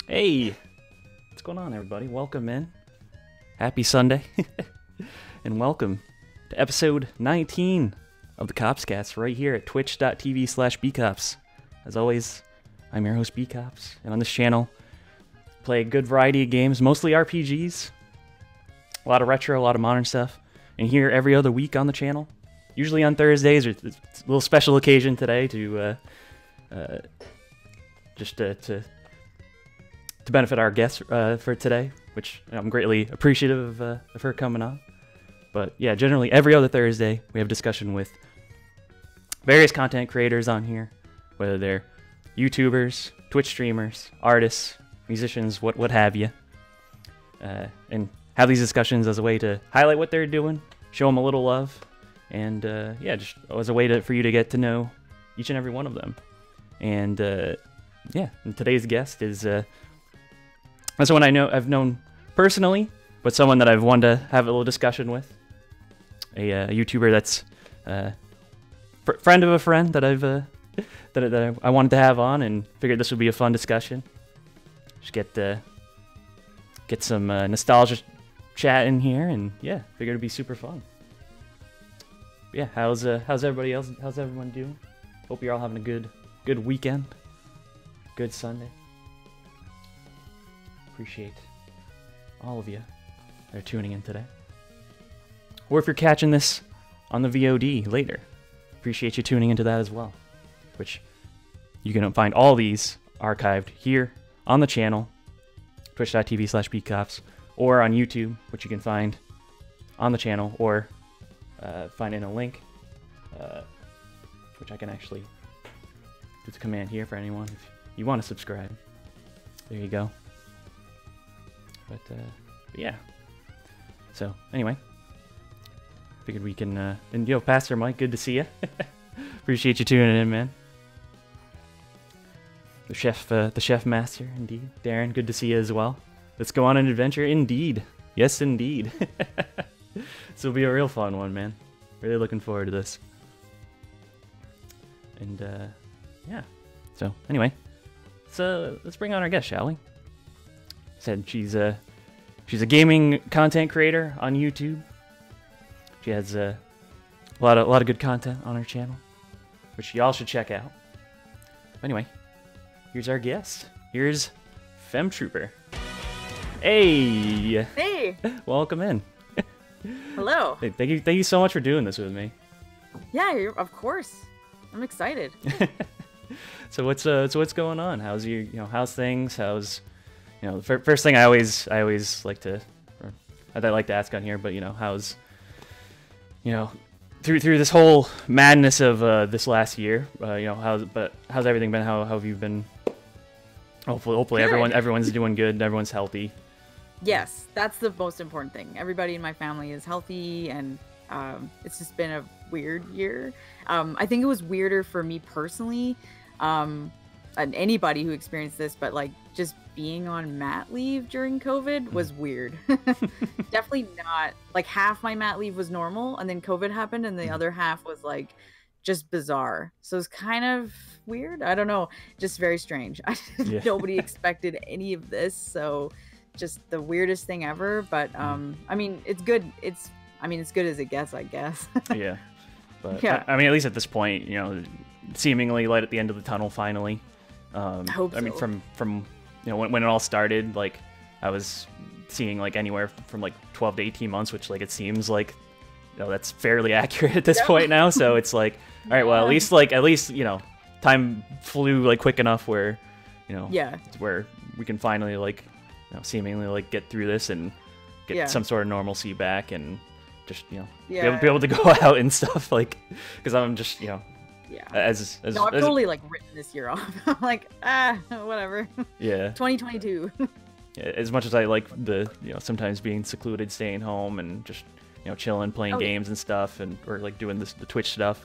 Hey, what's going on, everybody? Welcome in. Happy Sunday. And welcome to episode 19 of the KoppsCast right here at twitch.tv/bkopps. As always, I'm your host, bkopps, and on this channel, play a good variety of games, mostly RPGs, a lot of retro, a lot of modern stuff, and here every other week on the channel, usually on Thursdays, or it's a little special occasion today to benefit our guest for today, which I'm greatly appreciative of her coming on. But yeah, generally every other Thursday we have discussion with various content creators on here, whether they're YouTubers, Twitch streamers, artists, musicians, what have you, and have these discussions as a way to highlight what they're doing, show them a little love, and yeah, just as a way for you to get to know each and every one of them. And yeah, and today's guest is someone I've known personally, but someone that I've wanted to have a little discussion with. A YouTuber that's friend of a friend that that I wanted to have on, and figured this would be a fun discussion. Just get some nostalgia chat in here, and yeah, figured it'd be super fun. But yeah, how's everybody else? How's everyone doing? Hope you're all having a good weekend, good Sunday. Appreciate all of you that are tuning in today. Or if you're catching this on the VOD later, appreciate you tuning into that as well. Which you can find all these archived here on the channel, twitch.tv/bkopps, or on YouTube, which you can find on the channel, or find in a link, which I can actually do the command here for anyone if you want to subscribe. There you go. But yeah. So anyway, figured we can. And yo, Pastor Mike, good to see you. Appreciate you tuning in, man. The chef master, indeed. Darren, good to see you as well. Let's go on an adventure, indeed. Yes, indeed. This will be a real fun one, man. Really looking forward to this. And yeah. So anyway, so let's bring on our guest, shall we? Said she's a gaming content creator on YouTube. She has a lot of good content on her channel, which y'all should check out. Anyway, here's our guest. Here's Femtrooper. Hey. Hey. Welcome in. Hello. Hey, thank you so much for doing this with me. Yeah, of course. I'm excited. So what's going on? How's how's things? How's the first thing I always like to, or I'd like to ask on here, but how's through this whole madness of this last year, how's everything been? How have you been? Hopefully everyone's doing good. Everyone's healthy. Yes, that's the most important thing. Everybody in my family is healthy, and it's just been a weird year. I think it was weirder for me personally, and anybody who experienced this, but like just being on mat leave during COVID was weird. Definitely not, like half my mat leave was normal, and then COVID happened, and the other half was like just bizarre. So it's kind of weird. I don't know, just very strange. Yeah. Nobody expected any of this, so just the weirdest thing ever. But I mean, it's good. It's good as it gets, I guess. Yeah. But yeah. I mean, at least at this point, seemingly light at the end of the tunnel finally. I hope so. I mean, from when it all started, like I was seeing like anywhere from like 12 to 18 months, which like it seems like that's fairly accurate at this point now. So it's like, all right, well, at least time flew like quick enough where where we can finally like seemingly like get through this and get some sort of normalcy back, and just be able to go out and stuff, like, because I'm just as I've totally like written this year off. I'm like, whatever. Yeah. 2022. Yeah, as much as I like the sometimes being secluded, staying home, and just chilling, playing games and stuff, and or like doing the Twitch stuff.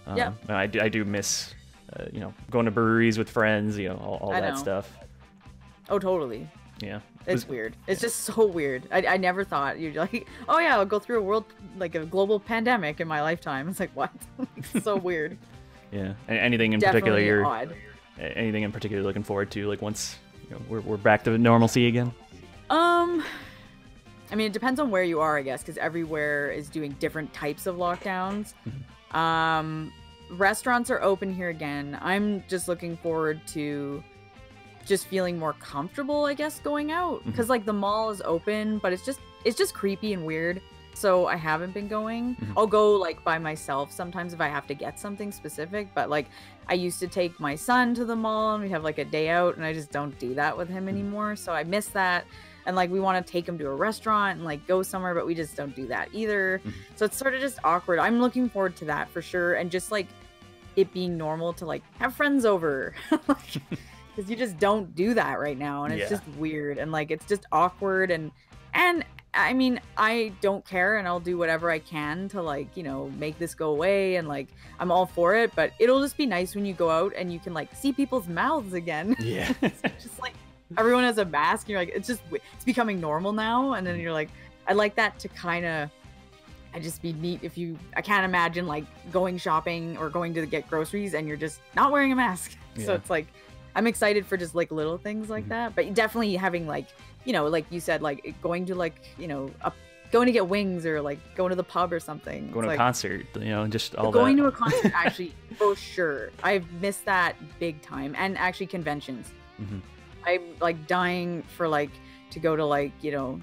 I do miss going to breweries with friends, all that stuff. Oh, totally. Yeah. It's weird. It's just so weird. I never thought you'd like, oh yeah, I'll go through a global pandemic in my lifetime. It's like, what? It's so weird. Yeah. Anything in Definitely particular odd. anything in particular looking forward to, like once we're back to normalcy again? I mean, it depends on where you are, I guess, because everywhere is doing different types of lockdowns. Restaurants are open here again. I'm just looking forward to just feeling more comfortable, I guess, going out, because like the mall is open, but it's just creepy and weird. So I haven't been going. I'll go like by myself sometimes if I have to get something specific, but like I used to take my son to the mall and we have like a day out, and I just don't do that with him anymore. So I miss that. And like we want to take him to a restaurant and like go somewhere, but we just don't do that either. So it's sort of just awkward. I'm looking forward to that for sure, and just like it being normal to like have friends over, because you just don't do that right now, and it's just weird, and like it's just awkward, and I mean, I don't care, and I'll do whatever I can to like, you know, make this go away, and like I'm all for it, but it'll just be nice when you go out and you can like see people's mouths again. Yeah. It's just like everyone has a mask, and you're like, it's becoming normal now, and then you're like, I like that to kind of, I just be neat if I can't imagine like going shopping or going to get groceries and you're just not wearing a mask. So it's like, I'm excited for just like little things like that, but definitely having like, you know, like you said, like going to like, you know, going to get wings or like going to the pub or something. Going to a concert, you know, just all that. Going to a concert, actually, for sure. I've missed that big time. And actually conventions. I'm like dying for like to go to like, you know,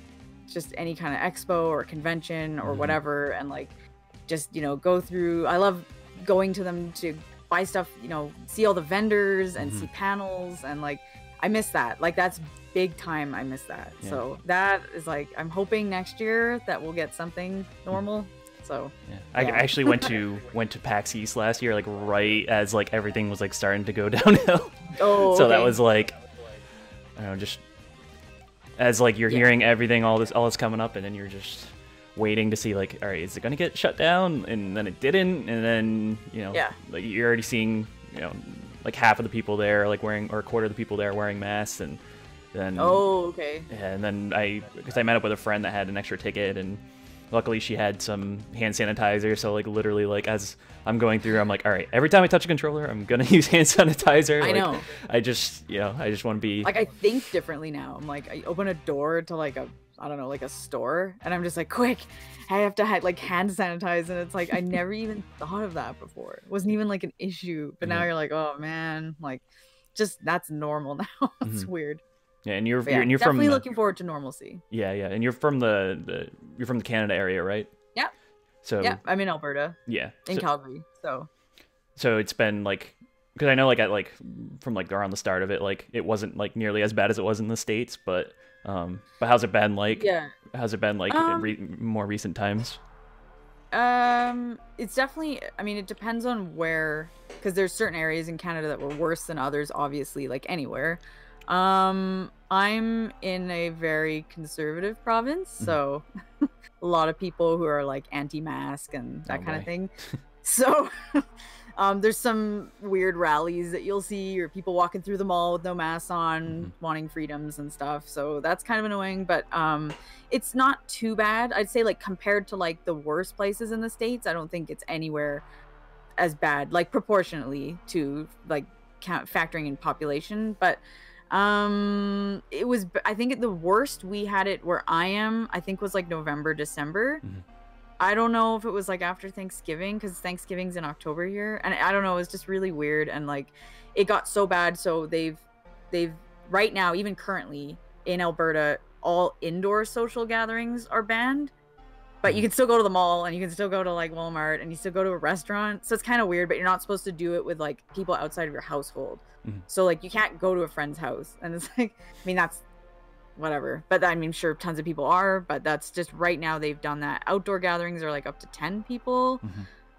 just any kind of expo or convention or whatever, and like just, you know, go through. I love going to them to buy stuff, you know, see all the vendors and see panels, and like I miss that. Like that's big time. I miss that. So that is like, I'm hoping next year that we'll get something normal. So I actually went to PAX East last year, like right as like everything was like starting to go downhill. So that was like, I don't know, just as like you're hearing everything, all this coming up, and then you're just waiting to see like, all right, is it gonna get shut down? And then it didn't, and then, you know, like you're already seeing, you know, like half of the people there like wearing, or a quarter of the people there wearing masks, and then and then because I met up with a friend that had an extra ticket, and luckily she had some hand sanitizer, so like literally like as I'm going through, I'm like, all right, every time I touch a controller, I'm gonna use hand sanitizer. I know. I just want to be like, I think differently now. I'm like, I open a door to like I don't know, like a store, and I'm just like, quick, I have to like hand sanitize, and it's like I never even thought of that before. It wasn't even like an issue, but now you're like, oh man, like just that's normal now. It's weird. Yeah, and you're definitely from looking forward to normalcy. Yeah, and you're from the Canada area, right? Yeah. So I'm in Alberta. Yeah. In Calgary. So it's been like, because I know like at like from like around the start of it, like it wasn't like nearly as bad as it was in the States, but how's it been like? Yeah. How's it been like in more recent times? It's definitely, I mean, it depends on where, because there's certain areas in Canada that were worse than others, obviously, like anywhere. I'm in a very conservative province, so a lot of people who are like anti-mask and that kind of thing. So there's some weird rallies that you'll see, or people walking through the mall with no masks on, wanting freedoms and stuff. So that's kind of annoying, but it's not too bad. I'd say like compared to like the worst places in the States, I don't think it's anywhere as bad, like proportionately to like factoring in population. But it was, I think the worst we had it where I am, I think was like November, December. I don't know if it was like after Thanksgiving, because Thanksgiving's in October here, and I don't know, it was just really weird, and like it got so bad, so they've right now, even currently in Alberta, all indoor social gatherings are banned, but you can still go to the mall, and you can still go to like Walmart, and you still go to a restaurant. So it's kind of weird, but you're not supposed to do it with like people outside of your household. So like you can't go to a friend's house, and it's like, I mean, that's whatever, but I mean, sure, tons of people are, but that's just right now they've done that. Outdoor gatherings are like up to 10 people.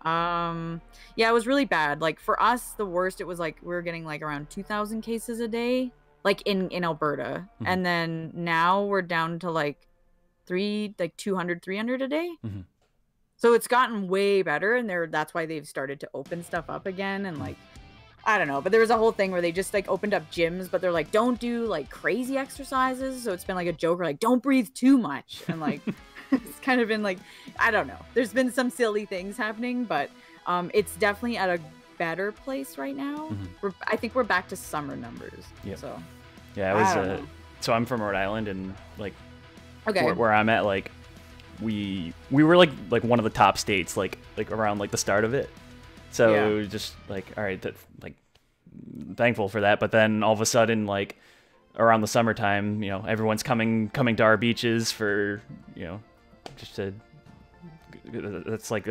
Yeah, it was really bad. Like for us, the worst, it was like we were getting like around 2,000 cases a day, like in Alberta, and then now we're down to like 200, 300 a day. So it's gotten way better, and that's why they've started to open stuff up again, and like, I don't know, but there was a whole thing where they just like opened up gyms, but they're like, don't do like crazy exercises. So it's been like a joke, or like, don't breathe too much. And like, it's kind of been like, I don't know. There's been some silly things happening, but it's definitely at a better place right now. I think we're back to summer numbers. So Yeah, it was. So I'm from Rhode Island, and like, Okay. where I'm at, like, we were like one of the top states, like around like the start of it. So Yeah. it was just like, all right, that like, thankful for that. But then all of a sudden, like, around the summertime, you know, everyone's coming to our beaches for, you know, just to. That's like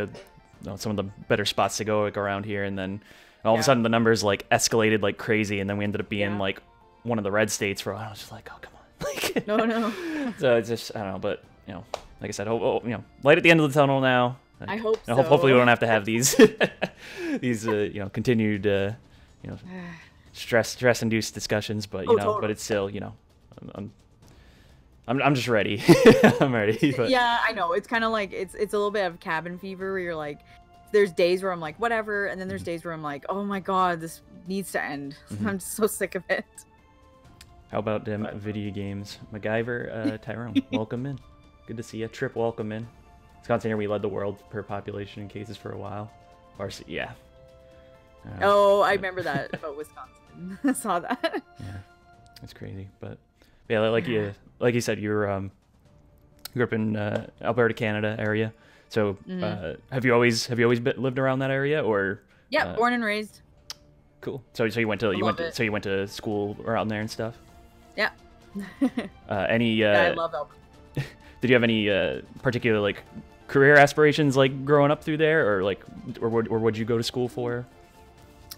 some of the better spots to go like around here, and then all of a sudden the numbers like escalated like crazy, and then we ended up being like one of the red states for a while. I was just like, oh come on, like No. So it's just, I don't know, but you know, like I said, you know, light at the end of the tunnel now. I hope so. Hopefully we don't have to have these these you know, continued you know, stress induced discussions, but you know, totally. but it's still, you know, I'm just ready. I'm ready. But. Yeah, I know. It's kind of like it's a little bit of cabin fever where you're like, there's days where I'm like, whatever, and then there's days where I'm like, oh my god, this needs to end. I'm just so sick of it. How about them video games? MacGyver, Tyrone, welcome in. Good to see you. Trip, welcome in. Wisconsin here, we led the world per population in cases for a while. Varsity, yeah. I remember that about Wisconsin. I saw that. Yeah, it's crazy, but yeah, like you said, you were grew up in Alberta, Canada area. So have you always lived around that area, or? Yeah, born and raised. Cool. So you went to school around there and stuff. Yeah. I love Alberta. Did you have any particular like career aspirations like growing up through there, or like, or what'd you go to school for?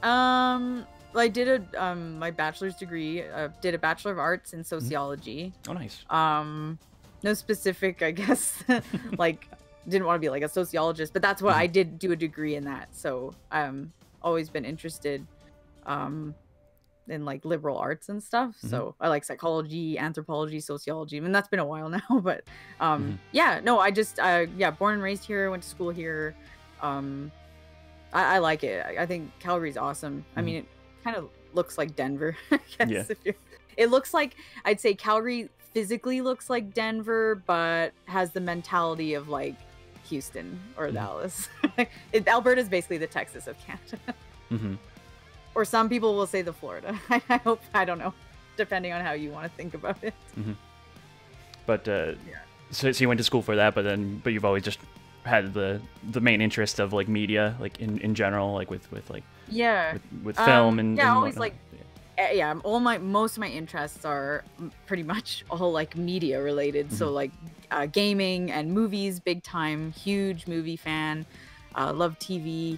I did my bachelor's degree. Did a Bachelor of Arts in Sociology. Oh, nice. No specific, I guess, like, didn't want to be like a sociologist, but that's what I did, do a degree in that. So always been interested in like liberal arts and stuff. So I like psychology, anthropology, sociology. I mean, that's been a while now, but yeah, no, I just born and raised here, went to school here. I like it. I think Calgary's awesome. I mean, it kind of looks like Denver, I guess. Yeah. It looks like, I'd say Calgary physically looks like Denver, but has the mentality of like Houston or Dallas. Alberta's basically the Texas of Canada. Or some people will say the Florida. I don't know, depending on how you want to think about it. But so you went to school for that, but you've always just had the main interest of like media, like in general, like with like with film and always whatnot. like most of my interests are pretty much all like media related. So like gaming and movies, big time, huge movie fan. Love TV.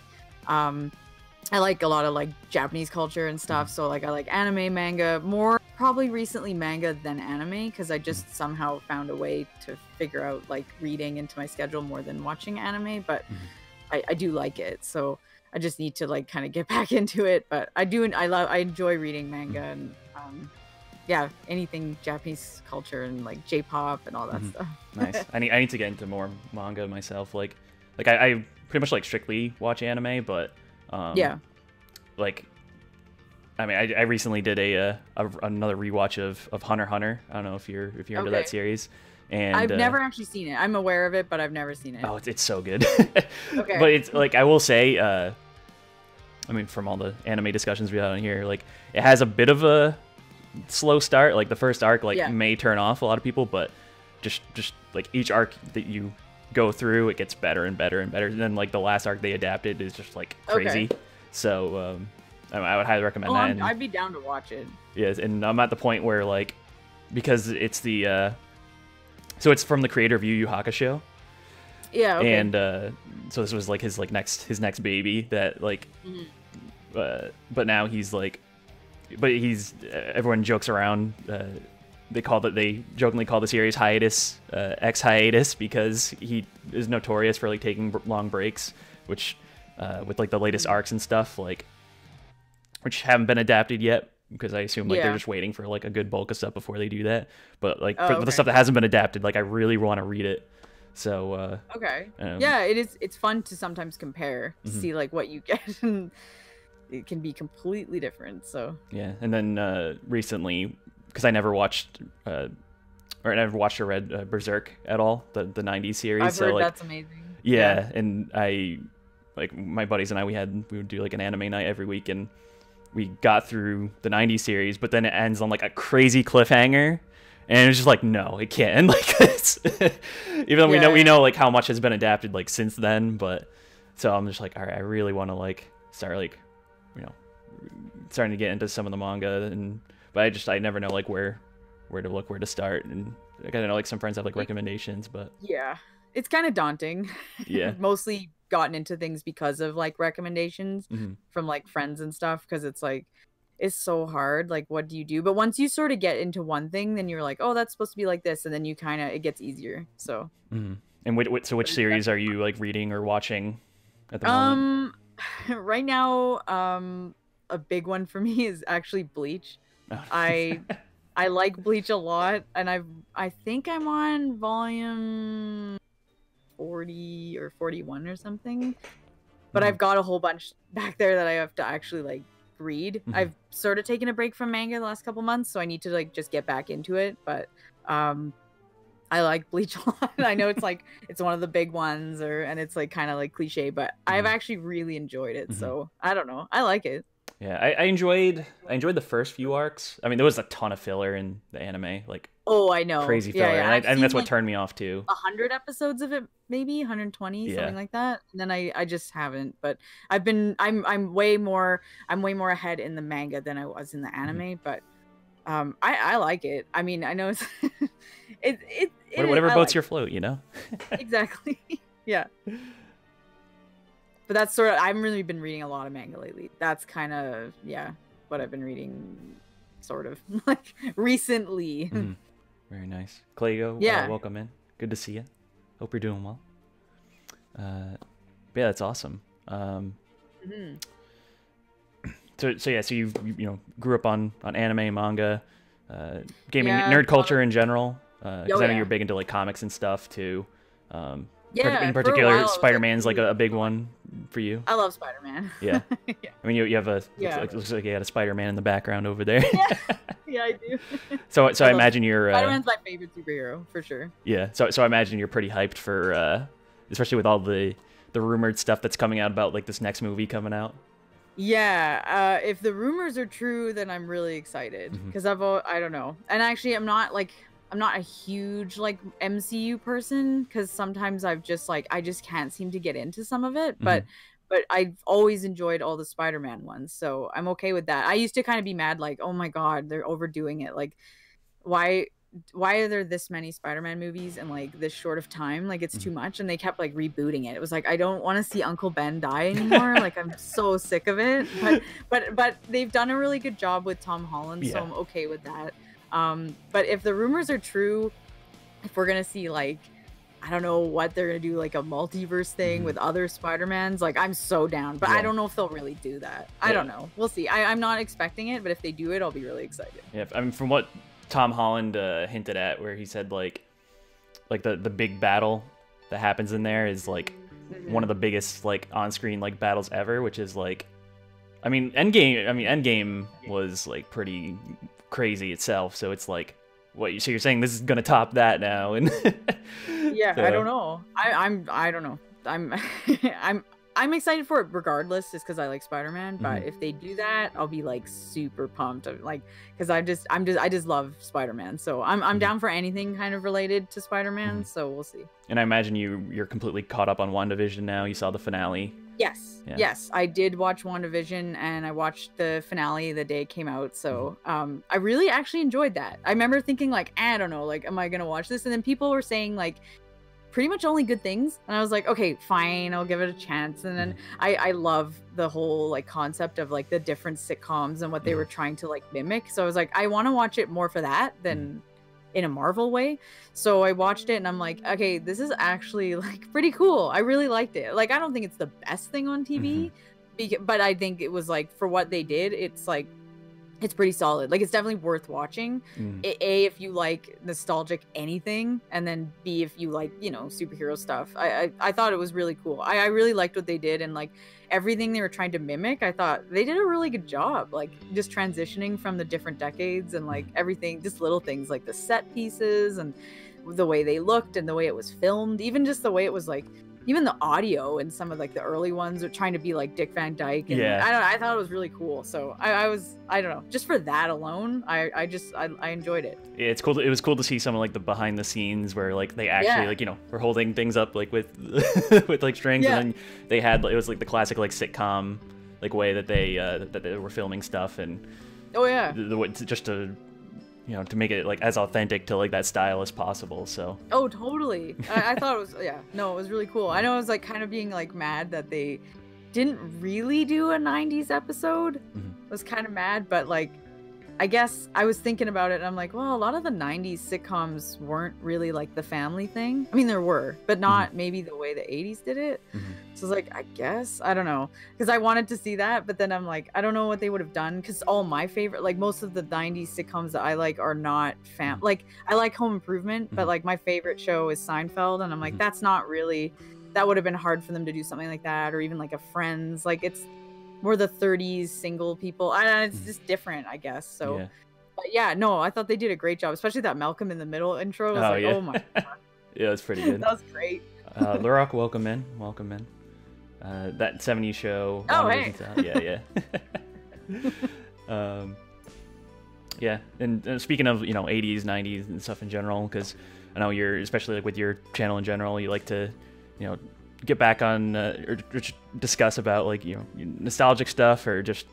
I like a lot of like Japanese culture and stuff. So like I like anime, manga, more probably recently manga than anime, because I just somehow found a way to figure out like reading into my schedule more than watching anime. But I do like it, so I just need to like kind of get back into it. But I enjoy reading manga and anything Japanese culture and like J-pop and all that stuff. Nice. I need to get into more manga myself. Like I pretty much like strictly watch anime, but like, I mean, I recently did another rewatch of Hunter x Hunter. I don't know if you're into that series. And I've never actually seen it. I'm aware of it, but I've never seen it. Oh, it's so good. Okay. But it's like, I will say, I mean, from all the anime discussions we had on here, like it has a bit of a slow start. Like the first arc, like may turn off a lot of people, but just like each arc that you go through, it gets better and better and better. And then like the last arc they adapted is just like crazy. Okay. So I would highly recommend that. And, I'd be down to watch it. Yes, and I'm at the point where like, because it's the so it's from the creator of Yu Yu Hakusho. Yeah. Okay. And so this was like his next baby that like, but now he's like, everyone jokes around. They jokingly call the series hiatus, X hiatus, because he is notorious for like taking long breaks, which with like the latest arcs and stuff, like, which haven't been adapted yet, because I assume like they're just waiting for like a good bulk of stuff before they do that. But like for the stuff that hasn't been adapted, like I really want to read it. So yeah, it's fun to sometimes compare, see like what you get, and it can be completely different. So yeah, and then recently, because I never watched or I never watched or read Berserk at all, the 90s series. I've heard like, that's amazing. Yeah, and I, like, my buddies and I, we would do like an anime night every week, and we got through the 90s series, but then it ends on like a crazy cliffhanger. And it's just like, no, it can't end like this. Even though we know like how much has been adapted like since then, but so I'm just like, all right, I really want to like start like, you know, starting to get into some of the manga, and but I never know like where to look, where to start, and I gotta know like some friends have like recommendations, but yeah, it's kind of daunting. Yeah. Mostly gotten into things because of like recommendations from like friends and stuff, because it's like it's so hard. Like, what do you do? But once you sort of get into one thing, then you're like, oh, that's supposed to be like this, and then you kind of it gets easier. So. And so which series are you like reading or watching at the moment? Right now, a big one for me is actually Bleach. Oh. I like Bleach a lot, and I think I'm on volume 40 or 41 or something. But I've got a whole bunch back there that I have to actually like read. I've sort of taken a break from manga the last couple months, so I need to like just get back into it. But I like Bleach a lot. I know it's like it's one of the big ones, and it's like kind of like cliche, but I've actually really enjoyed it. So I don't know, I like it. Yeah, I enjoyed the first few arcs. I mean, there was a ton of filler in the anime, like I know, crazy filler, and that's what turned me off too. 100 episodes of it, maybe 120, something like that. And then I just haven't, but I'm way more ahead in the manga than I was in the anime, but I like it. I mean, I know it's whatever boats your float, you know. Exactly. Yeah. But that's sort of, I've really been reading a lot of manga lately. That's kind of, what I've been reading, sort of, like, recently. Very nice. Clego, welcome in. Good to see you. Hope you're doing well. Yeah, that's awesome. So you grew up on anime, manga, gaming, nerd culture in general. I know you're big into, like, comics and stuff, too. In particular, Spider-Man's like a big one for you. I love Spider-Man. Yeah. I mean, you have looks like you had a Spider-Man in the background over there. Yeah, I do. So I imagine you're Spider-Man's my favorite superhero for sure. Yeah. So I imagine you're pretty hyped for especially with all the rumored stuff that's coming out about like this next movie coming out. Yeah, if the rumors are true, then I'm really excited because I don't know. And actually, I'm not a huge like MCU person, because sometimes I just can't seem to get into some of it, but I've always enjoyed all the Spider-Man ones, so I'm okay with that. I used to kind of be mad, like, oh my god, they're overdoing it. Like, why are there this many Spider-Man movies in like this short of time? Like, it's too much. And they kept like rebooting it. It was like, I don't want to see Uncle Ben die anymore. Like, I'm so sick of it. But they've done a really good job with Tom Holland, so I'm okay with that. But if the rumors are true, if we're gonna see like, I don't know what they're gonna do, like a multiverse thing with other Spider-Mans, like, I'm so down, but I don't know if they'll really do that. I don't know, we'll see. I'm not expecting it, but if they do it, I'll be really excited. Yeah, I mean, from what Tom Holland hinted at, where he said like the big battle that happens in there is like one of the biggest like on-screen like battles ever, which is like, I mean, Endgame was like pretty crazy itself, so it's like, so you're saying this is gonna top that now? And yeah, so. I don't know. I don't know. I'm excited for it regardless, just because I like Spider-Man. But if they do that, I'll be like super pumped. Like, because I just love Spider-Man. So I'm down for anything kind of related to Spider-Man. So we'll see. And I imagine you're completely caught up on WandaVision now. You saw the finale. Yes. Yeah. Yes, I did watch WandaVision, and I watched the finale the day it came out. So I really actually enjoyed that. I remember thinking like, I don't know, like, am I gonna watch this? And then people were saying like pretty much only good things, and I was like, okay, fine, I'll give it a chance. And then I love the whole like concept of like the different sitcoms and what they were trying to like mimic. So I was like, I want to watch it more for that than in a Marvel way. So I watched it, and I'm like, okay, this is actually like pretty cool. I really liked it. Like, I don't think it's the best thing on TV, but I think it was like, for what they did, it's like, it's pretty solid. Like, it's definitely worth watching. A, if you like nostalgic anything, and then B, if you like, you know, superhero stuff. I thought it was really cool. I really liked what they did, and like everything they were trying to mimic, I thought they did a really good job. Like, just transitioning from the different decades, and like everything, just little things like the set pieces and the way they looked and the way it was filmed, even just the way it was like even the audio in some of like the early ones are trying to be like Dick Van Dyke. And I thought it was really cool. So I don't know, just for that alone, I enjoyed it. Yeah, it's cool. It was cool to see some of like the behind the scenes where like they actually like, you know, were holding things up like with with like strings, and then they had, it was like the classic like sitcom like way that they were filming stuff, and just to, you know, to make it like as authentic to like that style as possible. So totally. I thought it was it was really cool. I know I was like kind of being like mad that they didn't really do a 90s episode. I was kind of mad, but like I guess I was thinking about it and I'm like, well, a lot of the 90s sitcoms weren't really like the family thing. I mean, there were, but not maybe the way the 80s did it. So I was like, I guess, I don't know. Because I wanted to see that, but then I'm like, I don't know what they would have done. Because all my favorite, like most of the 90s sitcoms that I like are not like, I like Home Improvement, but like my favorite show is Seinfeld. And I'm like, that's not really, that would have been hard for them to do something like that. Or even like a Friends. Like it's more the 30s single people. It's just different, I guess. So, but yeah, no, I thought they did a great job, especially that Malcolm in the Middle intro. I was oh my god. Yeah, it's pretty good. That was great. Larock, welcome in. That 70s show. Oh, hey. Yeah. And speaking of, you know, 80s, 90s and stuff in general, because I know you're, especially like with your channel in general, you like to, you know, get back on or discuss about like, you know, nostalgic stuff, or just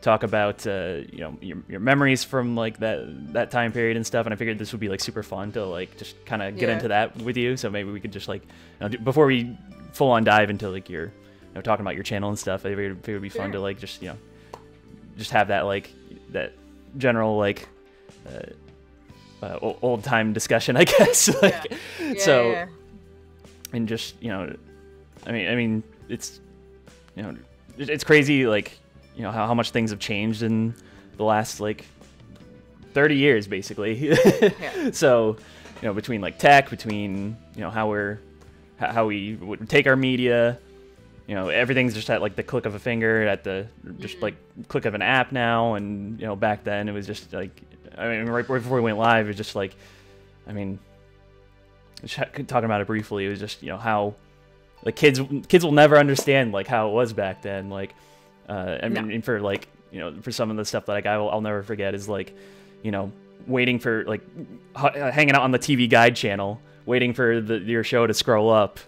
talk about you know, your memories from like that time period and stuff. And I figured this would be like super fun to like just kind of get into that with you. So maybe we could just like, you know, before we full on dive into like your, you know, talking about your channel and stuff, I figured it would be fun to like just, you know, just have that like that general like old time discussion, I guess. Like, and just, you know, I mean, it's, you know, it's crazy, like, you know, how much things have changed in the last, like, 30 years, basically. So, you know, between, like, tech, between, you know, how we would take our media, you know, everything's just at, like, the click of a finger, at the, just, like, click of an app now, and, you know, back then, it was just, like, I mean, right before we went live, it was just, like, I mean, talking about it briefly, it was just, you know, how, like, kids will never understand like how it was back then. Like, I mean, for like, you know, for some of the stuff that like I'll never forget is like, you know, waiting for like hanging out on the TV Guide channel, waiting for your show to scroll up,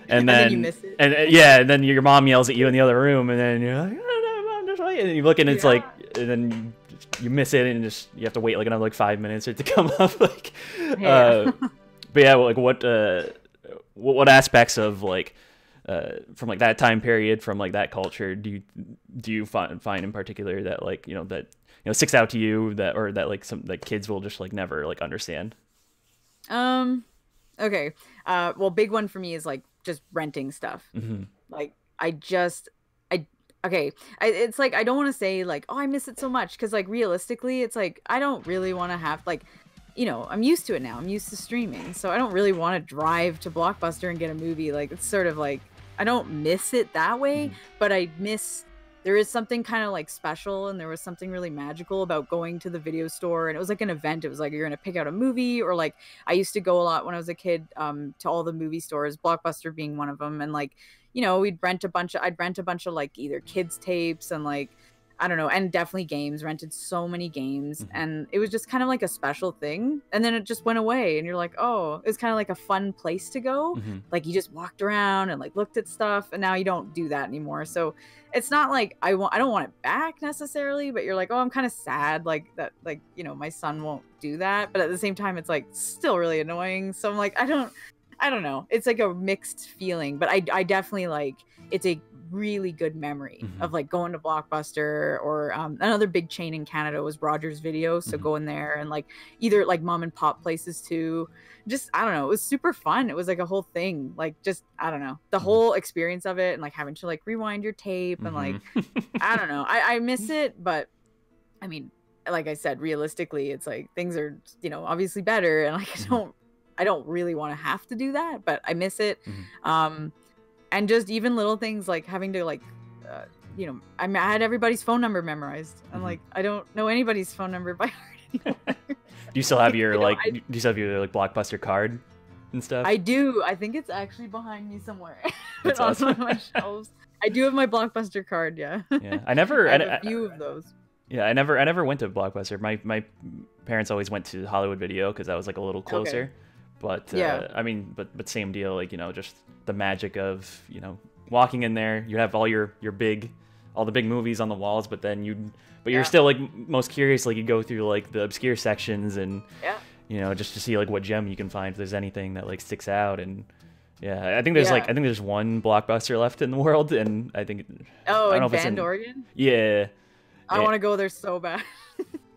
and then you miss it. And then your mom yells at you in the other room, and then you're like, oh, no, Mom, just wait. And you look, and it's like, and then you miss it, and just you have to wait like another like 5 minutes for it to come up. Like, but yeah, like what aspects of like from like that time period, from like that culture, do you find in particular that like, you know, sticks out to you, that, or that like some that kids will just like never like understand? Okay. Well, big one for me is like just renting stuff. Like it's like, I don't want to say like, oh, I miss it so much, because like realistically it's like I don't really want to have like, you know, I'm used to it now. I'm used to streaming, so I don't really want to drive to Blockbuster and get a movie. Like, it's sort of like, I don't miss it that way, but I miss, there is something kind of like special, and there was something really magical about going to the video store, and it was like an event. It was like, you're gonna pick out a movie, or like, I used to go a lot when I was a kid to all the movie stores, Blockbuster being one of them, and like, you know, I'd rent a bunch of like either kids tapes and like, I don't know, and definitely games, rented so many games, and it was just kind of like a special thing, and then it just went away, and you're like, oh, it was kind of like a fun place to go, like you just walked around and like looked at stuff, and now you don't do that anymore. So it's not like I don't want it back necessarily, but you're like, oh, I'm kind of sad like that, like, you know, my son won't do that, but at the same time it's like still really annoying. So I'm like, I don't know, it's like a mixed feeling, but I definitely like, it's a really good memory of like going to Blockbuster, or another big chain in Canada was Rogers Video, so going there, and like either like mom and pop places too, just, I don't know, it was super fun. It was like a whole thing, like just, I don't know, the whole experience of it, and like having to like rewind your tape and like I don't know, I miss it, but I mean, like I said, realistically it's like things are, you know, obviously better, and like I don't really want to have to do that, but I miss it. And just even little things like having to like, you know, I had everybody's phone number memorized. I'm like, I don't know anybody's phone number by heart anymore. Do you still have your like, do you still have your like Blockbuster card and stuff? I do. I think it's actually behind me somewhere. That's on awesome. one of my shelves. I do have my Blockbuster card, yeah. Yeah, I have a few of those. Yeah, I never went to Blockbuster. My parents always went to Hollywood Video because that was like a little closer. Okay. But Yeah. I mean, but same deal. Like, you know, just the magic of, you know, walking in there. You have all the big movies on the walls, but you're still like most curious. Like you go through like the obscure sections and you know, just to see like what gem you can find if there's anything that like sticks out. And yeah, I think there's one Blockbuster left in the world, and I think I don't know if it's in Oregon. Yeah. I want to go there so bad.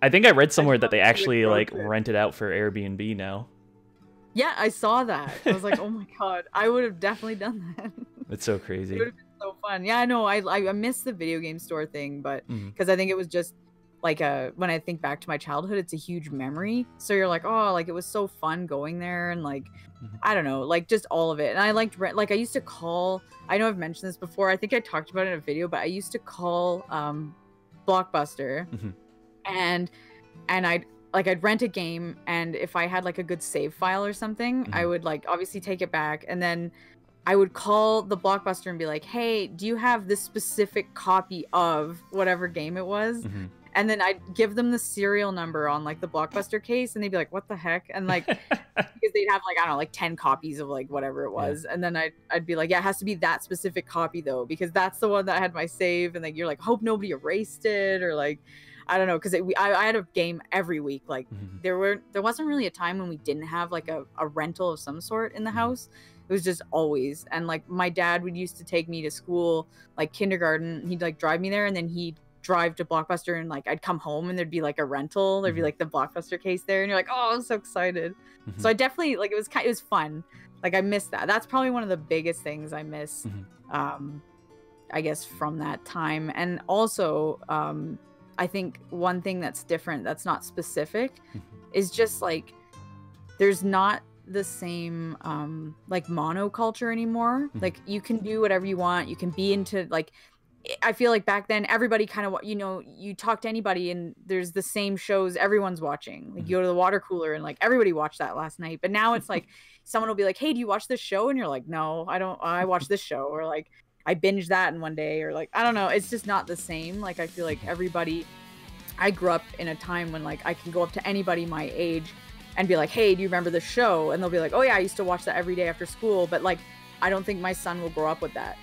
I think I read somewhere that they actually like rent it out for Airbnb now. Yeah, I saw that. I was like, oh my god, I would have definitely done that. It's so crazy. It would have been so fun. Yeah, I know. I miss the video game store thing, but because I think it was just like when I think back to my childhood, it's a huge memory. So you're like, oh, like it was so fun going there, and like I don't know, like just all of it. And I liked like I used to call. I know I've mentioned this before. I think I talked about it in a video, but I used to call Blockbuster, and I'd rent a game, and if I had like a good save file or something, I would like obviously take it back, and then I would call the Blockbuster and be like, hey, do you have this specific copy of whatever game it was? And then I'd give them the serial number on like the Blockbuster case, and they'd be like, what the heck? And like because they'd have like, I don't know, like 10 copies of like whatever it was. And then I'd be like, yeah, it has to be that specific copy though, because that's the one that had my save. And like you're like, hope nobody erased it, or like I don't know, because I had a game every week. Like there wasn't really a time when we didn't have like a rental of some sort in the house. It was just always. And like my dad would used to take me to school, like kindergarten. He'd like drive me there, and then he'd drive to Blockbuster, and like I'd come home and there'd be like a rental. There'd be like the Blockbuster case there, and you're like, oh, I'm so excited. So I definitely like it was fun. Like I miss that. That's probably one of the biggest things I miss. I guess from that time. And also I think one thing that's different, that's not specific, is just like there's not the same like monoculture anymore. Like you can do whatever you want. You can be into like, I feel like back then everybody kind of, you know, you talk to anybody and there's the same shows everyone's watching. Like you go to the water cooler and like everybody watched that last night. But now it's like someone will be like, hey, do you watch this show? And you're like, no, I don't. I watch this show. Or like I binged that in one day. Or like, I don't know. It's just not the same. Like I feel like everybody, I grew up in a time when like I can go up to anybody my age and be like, hey, do you remember the show? And they'll be like, oh yeah, I used to watch that every day after school. But like, I don't think my son will grow up with that.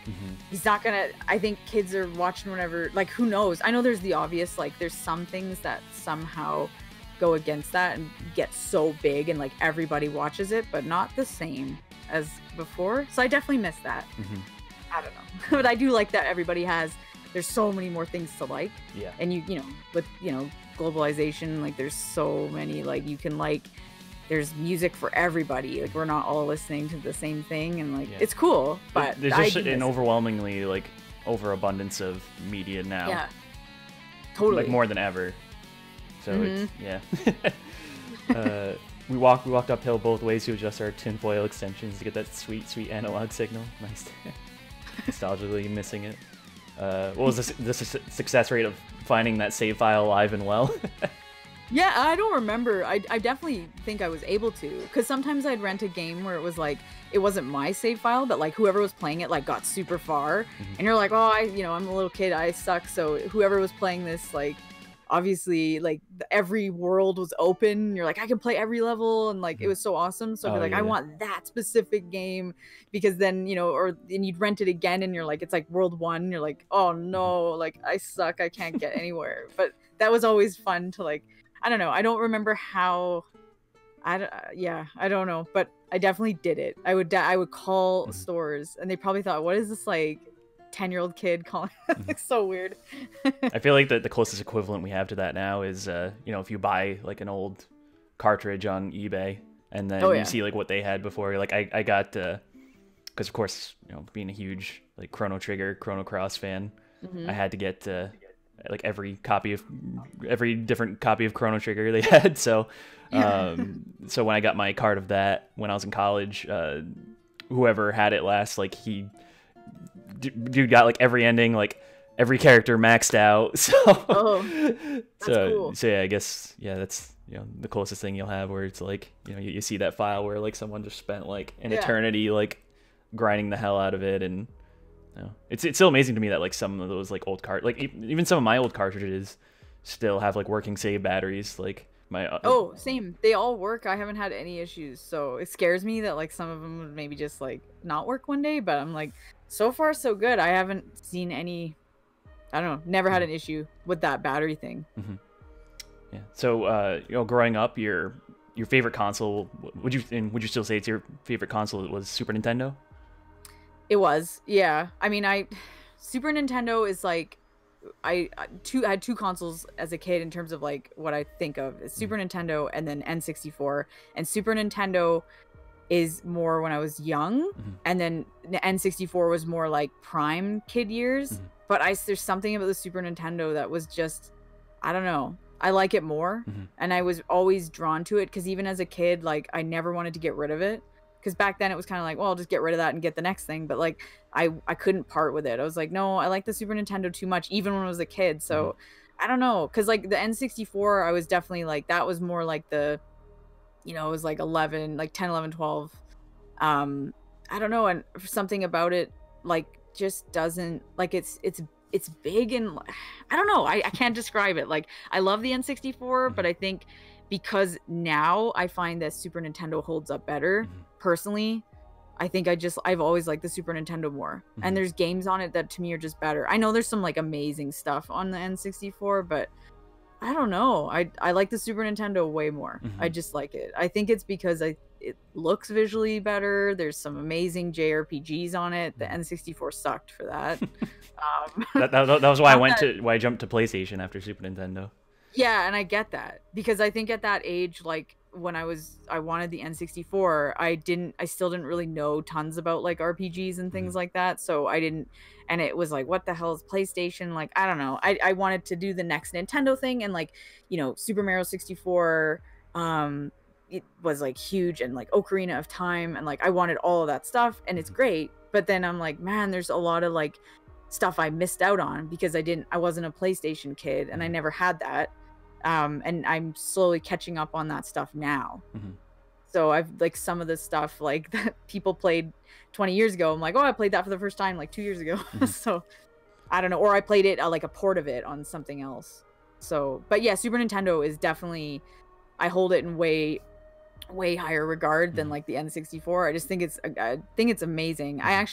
He's not gonna, I think kids are watching whatever, like who knows? I know there's the obvious, like there's some things that somehow go against that and get so big and like everybody watches it, but not the same as before. So I definitely miss that. I don't know. But I do like that everybody there's so many more things to like. Yeah. And you know, with, you know, globalization, like there's so many, like you can like, there's music for everybody. Like we're not all listening to the same thing, and like it's cool. But there's just an overwhelmingly like overabundance of media now. Yeah, totally. Like more than ever. So it's, we walked uphill both ways to adjust our tinfoil extensions to get that sweet analog signal. Nice. Nostalgically missing it. What was the success rate of finding that save file alive and well? Yeah, I don't remember. I definitely think I was able to, because sometimes I'd rent a game where it was like, it wasn't my save file, but like whoever was playing it like got super far, and you're like, oh, I'm a little kid, I suck. So whoever was playing this, like, obviously, like every world was open. You're like, I can play every level, and like it was so awesome. So I'd be like, I want that specific game, because then and you'd rent it again, and you're like, it's like World 1. And you're like, oh no, like I suck, I can't get anywhere. But that was always fun to like. I don't know. I don't remember how. I don't know, but I definitely did it. I would call stores, and they probably thought, "What is this like 10-year-old kid calling?" It's so weird. I feel like the closest equivalent we have to that now is, if you buy like an old cartridge on eBay, and then you see like what they had before. Like I got, because of course, being a huge like Chrono Cross fan, I had to get. Like every different copy of Chrono Trigger they had. So, so when I got my card of that when I was in college, whoever had it last, like dude got like every ending, like every character maxed out. So, that's cool. So yeah, I guess that's you know, the closest thing you'll have where it's like, you know, you see that file where like someone just spent like an eternity like grinding the hell out of it. And you know, it's still amazing to me that like some of those like old like even some of my old cartridges still have like working save batteries. Like my same, they all work. I haven't had any issues, so it scares me that like some of them would maybe just like not work one day, but I'm like, so far so good. I haven't seen any, I don't know, never had an issue with that battery thing. Yeah. So, you know, growing up, your favorite console, would you still say it's your favorite console? It was Super Nintendo? It was, yeah. I mean, Super Nintendo is like, I had two consoles as a kid in terms of like what I think of is Super Nintendo and then N64. And Super Nintendo is more when I was young, and then the N64 was more like prime kid years. But there's something about the Super Nintendo that was just, I don't know, I like it more. And I was always drawn to it because even as a kid, like I never wanted to get rid of it, because back then it was kind of like, well, I'll just get rid of that and get the next thing. But like I couldn't part with it. I was like, no, I like the Super Nintendo too much, even when I was a kid. So I don't know, because like the N64, I was definitely like, that was more like the, you know, it was like 11, like 10, 11, 12. I don't know, and something about it like just doesn't, like it's big, and I don't know, I can't describe it. Like I love the N64, but I think because now I find that Super Nintendo holds up better personally. I think I've always liked the Super Nintendo more, and there's games on it that to me are just better. I know there's some like amazing stuff on the N64, but I don't know, I like the Super Nintendo way more. I just like it. I think it's because it looks visually better. There's some amazing JRPGs on it. The N64 sucked for that. That was why I jumped to PlayStation after Super Nintendo. Yeah, and I get that, because I think at that age, like when I wanted the N64, I still didn't really know tons about like RPGs and things like that. So I didn't, and it was like, what the hell is PlayStation? Like, I don't know. I wanted to do the next Nintendo thing, and like, you know, Super Mario 64, it was like huge, and like Ocarina of Time, and like I wanted all of that stuff, and it's great. But then I'm like, man, there's a lot of like stuff I missed out on because I wasn't a PlayStation kid, and I never had that. And I'm slowly catching up on that stuff now. So I've like some of the stuff like that people played 20 years ago. I'm like, oh, I played that for the first time like 2 years ago. So I don't know. Or I played it like a port of it on something else. So, but yeah, Super Nintendo is definitely, I hold it in way higher regard than like the N64. I just think it's amazing. I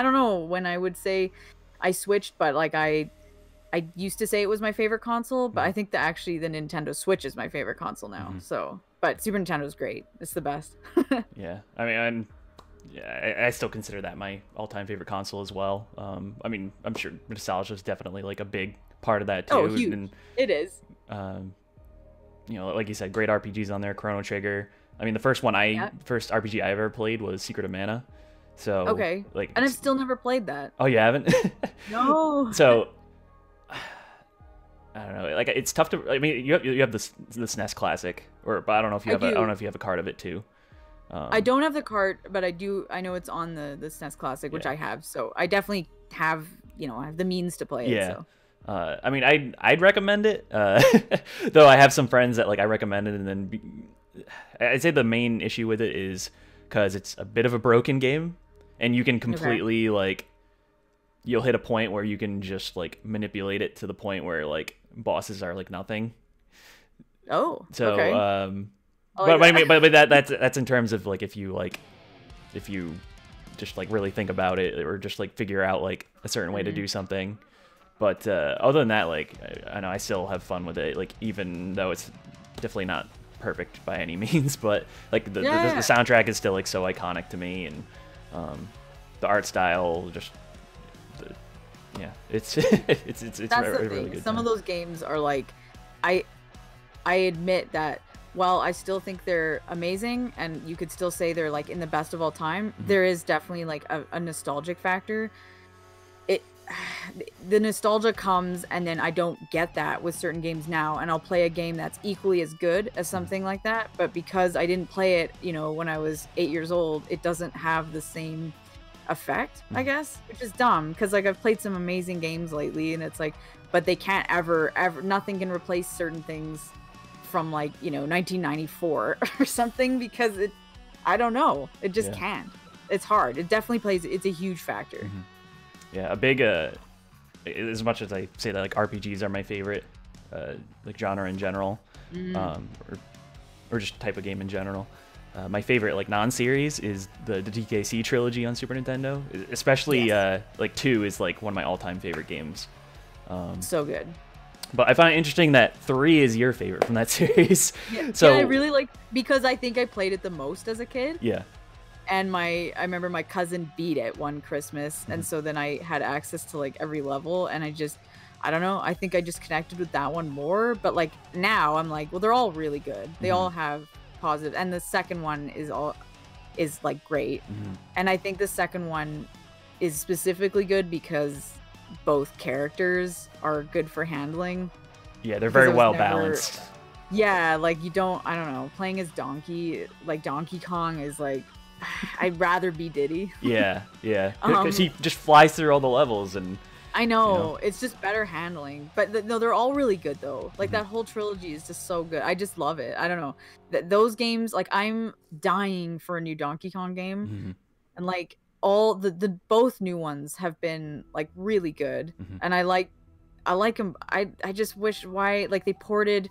don't know when I would say I switched, but like I used to say it was my favorite console, but I think that actually the Nintendo Switch is my favorite console now. So, but Super Nintendo is great. It's the best. Yeah. I mean, I still consider that my all-time favorite console as well. I mean, I'm sure nostalgia is definitely like a big part of that too. Oh, huge. And, it is. You know, like you said, great RPGs on there. Chrono Trigger. I mean, the first RPG I ever played was Secret of Mana. So okay, like, and I've still never played that. Oh, you haven't? No. So I don't know. Like, it's tough to. I mean, you have this SNES Classic, but I don't know if you have. I don't know if you have a card of it too. I don't have the card, but I do. I know it's on the SNES Classic, which I have. So I definitely have. You know, I have the means to play it. Yeah. So. I mean, I'd recommend it. Though I have some friends that like I recommend it, and then I'd say the main issue with it is because it's a bit of a broken game, and you can completely like. You'll hit a point where you can just like manipulate it to the point where like bosses are like nothing. Oh, so okay. But that's in terms of like if you just like really think about it or just like figure out like a certain way to do something. But other than that, like I know I still have fun with it, like even though it's definitely not perfect by any means, but like the soundtrack is still like so iconic to me, and the art style just. Yeah, it's that's really, the thing. Really good. Some of those games are like, I admit that while I still think they're amazing, and you could still say they're like in the best of all time, there is definitely like a nostalgic factor. The nostalgia comes, and then I don't get that with certain games now, and I'll play a game that's equally as good as something like that, but because I didn't play it, you know, when I was 8 years old, it doesn't have the same effect, I guess, which is dumb, because like I've played some amazing games lately, and it's like, but they can't ever nothing can replace certain things from like, you know, 1994 or something, because I don't know, it just can't. It's hard. It definitely plays. It's a huge factor. Yeah, a big as much as I say that like RPGs are my favorite like genre in general, or just type of game in general. My favorite like non-series is the DKC trilogy on Super Nintendo, especially like 2 is like one of my all-time favorite games. So good. But I find it interesting that 3 is your favorite from that series. Yeah, So I really like, because I think I played it the most as a kid. Yeah. And I remember my cousin beat it one Christmas, and so then I had access to like every level, and I don't know, I think I just connected with that one more. But like now I'm like, well, they're all really good. They all have positive, and the second one is like great. And I think the second one is specifically good because both characters are good for handling. Yeah, they're very well balanced. Yeah, like I don't know, playing as Donkey, like Donkey Kong is like, I'd rather be Diddy. Yeah, because he just flies through all the levels, and I know, it's just better handling. But no, they're all really good though. Like that whole trilogy is just so good. I just love it. I don't know, those games, like I'm dying for a new Donkey Kong game, and like all the both new ones have been like really good, and I like them. I just wish why like they ported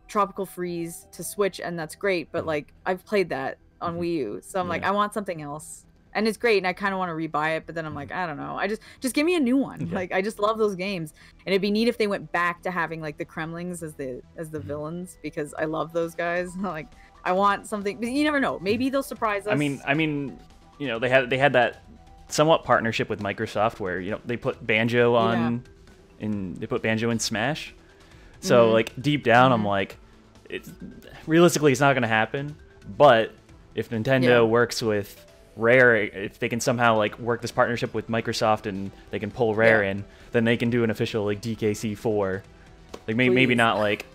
Tropical Freeze to Switch, and that's great, but like I've played that on Wii U, so I'm like, I want something else. And it's great, and I kind of want to rebuy it, but then I'm like, I don't know, I just give me a new one. Like I just love those games, and it'd be neat if they went back to having like the Kremlings as the villains, because I love those guys. Like I want something, but you never know, maybe they'll surprise us. I mean, you know, they had that somewhat partnership with Microsoft where, you know, they put Banjo on, they put Banjo in Smash. So like deep down, I'm like, realistically, it's not gonna happen. But if Nintendo works with Rare, if they can somehow like work this partnership with Microsoft and they can pull Rare in, then they can do an official like DKC4, like maybe not like,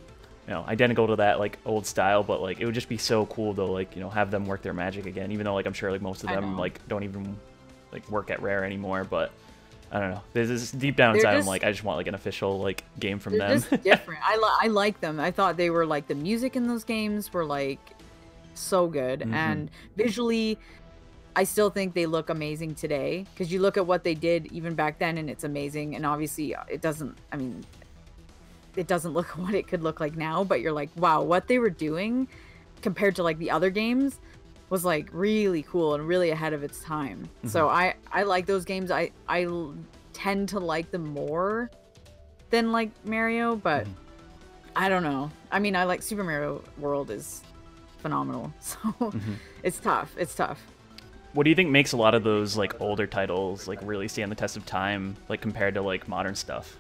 you know, identical to that like old style, but like it would just be so cool to like, you know, have them work their magic again. Even though like I'm sure like most of them like don't even like work at Rare anymore, but I don't know. There's this deep down inside, I'm like, I just want like an official like game from them. Just different. I like them. I thought they were like, the music in those games were like so good, and visually I still think they look amazing today, because you look at what they did even back then and it's amazing, and obviously it doesn't look what it could look like now, but you're like, wow, what they were doing compared to like the other games was like really cool and really ahead of its time. So I like those games. I tend to like them more than like Mario, but I don't know. I mean, I like Super Mario World is phenomenal, so it's tough. What do you think makes a lot of those like older titles like really stand the test of time, like compared to like modern stuff?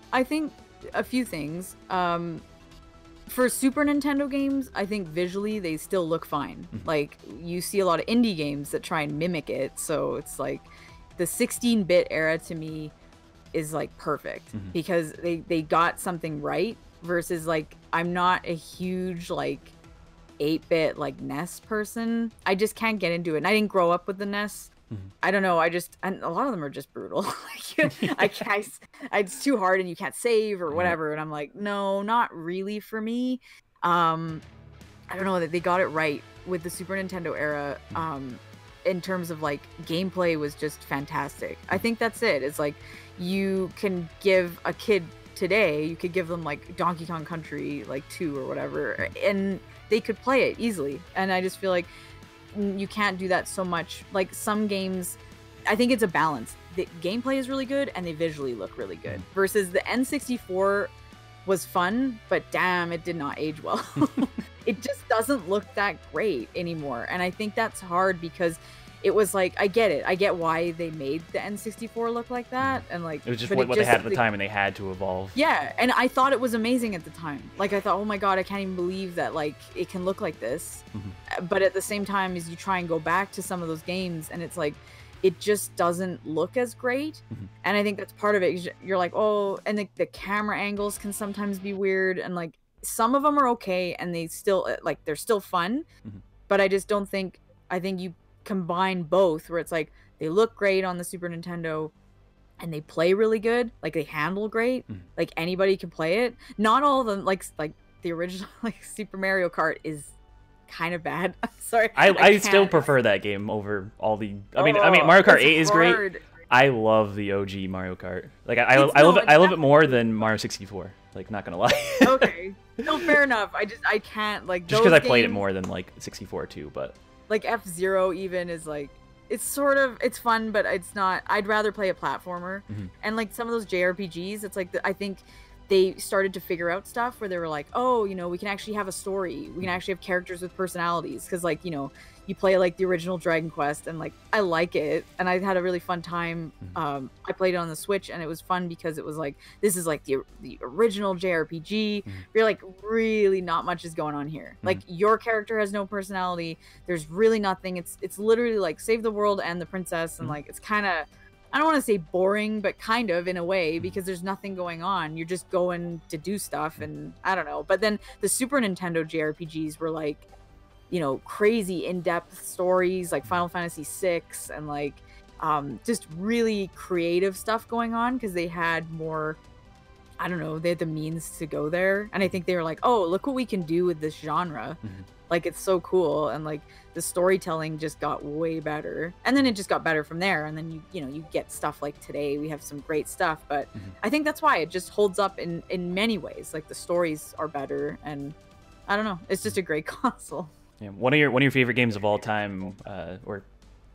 I think a few things. For Super Nintendo games, I think visually they still look fine. Like you see a lot of indie games that try and mimic it, so it's like the 16-bit era to me is like perfect, because they got something right, versus like I'm not a huge like 8-bit like NES person. I just can't get into it, and I didn't grow up with the NES. I don't know, and a lot of them are just brutal. Like, it's too hard and you can't save or whatever, and I'm like, no, not really for me. I don't know, that they got it right with the Super Nintendo era. In terms of like gameplay was just fantastic. I think that's it. It's like you can give a kid today, you could give them like Donkey Kong Country like 2 or whatever, and they could play it easily. And I just feel like you can't do that so much. Like some games, I think it's a balance. The gameplay is really good and they visually look really good, versus the N64 was fun, but damn, it did not age well. It just doesn't look that great anymore, and I think that's hard, because it was like, I get it, I get why they made the N64 look like that, and like it was just what they had at the time, and they had to evolve. Yeah, and I thought it was amazing at the time. Like I thought, oh my god, I can't even believe that like it can look like this. But at the same time, as you try and go back to some of those games, and it's like it just doesn't look as great. And I think that's part of it. You're like, oh, and the camera angles can sometimes be weird, and like some of them are okay, and they still like they're still fun. But I just don't think, I think you combine both, where it's like they look great on the Super Nintendo, and they play really good. Like they handle great. Like anybody can play it. Not all of them, like the original like Super Mario Kart is kind of bad. Sorry, I still prefer that game over all the. I mean, Mario Kart 8 is great. I love the OG Mario Kart. Like I love it more than Mario 64. Like, not gonna lie. Okay, no, fair enough. I can't like just because I played it more than like 64 too, but like F-Zero even is like it's fun, but it's not. I'd rather play a platformer. And like some of those JRPGs, it's like I think they started to figure out stuff where they were like, oh, you know, we can actually have a story. We can actually have characters with personalities. Because, like, you know, you play, like, the original Dragon Quest, and, like, I like it. And I had a really fun time. I played it on the Switch, and it was fun because it was, like, this is, like, the original JRPG. You're, like, really not much is going on here. Like, your character has no personality. There's really nothing. It's literally, like, save the world and the princess. And, like, it's kind of... I don't want to say boring, but kind of in a way, because there's nothing going on. You're just going to do stuff, and I don't know. But then the Super Nintendo JRPGs were like, you know, crazy in-depth stories, like Final Fantasy VI, and like just really creative stuff going on because they had more, I don't know, they had the means to go there. And I think they were like, oh, look what we can do with this genre. Like, it's so cool. And like the storytelling just got way better, and then it just got better from there. And then you know, you get stuff like today we have some great stuff, but I think that's why it just holds up in many ways. Like the stories are better, and I don't know, it's just a great console. Yeah, one of your favorite games of all time, or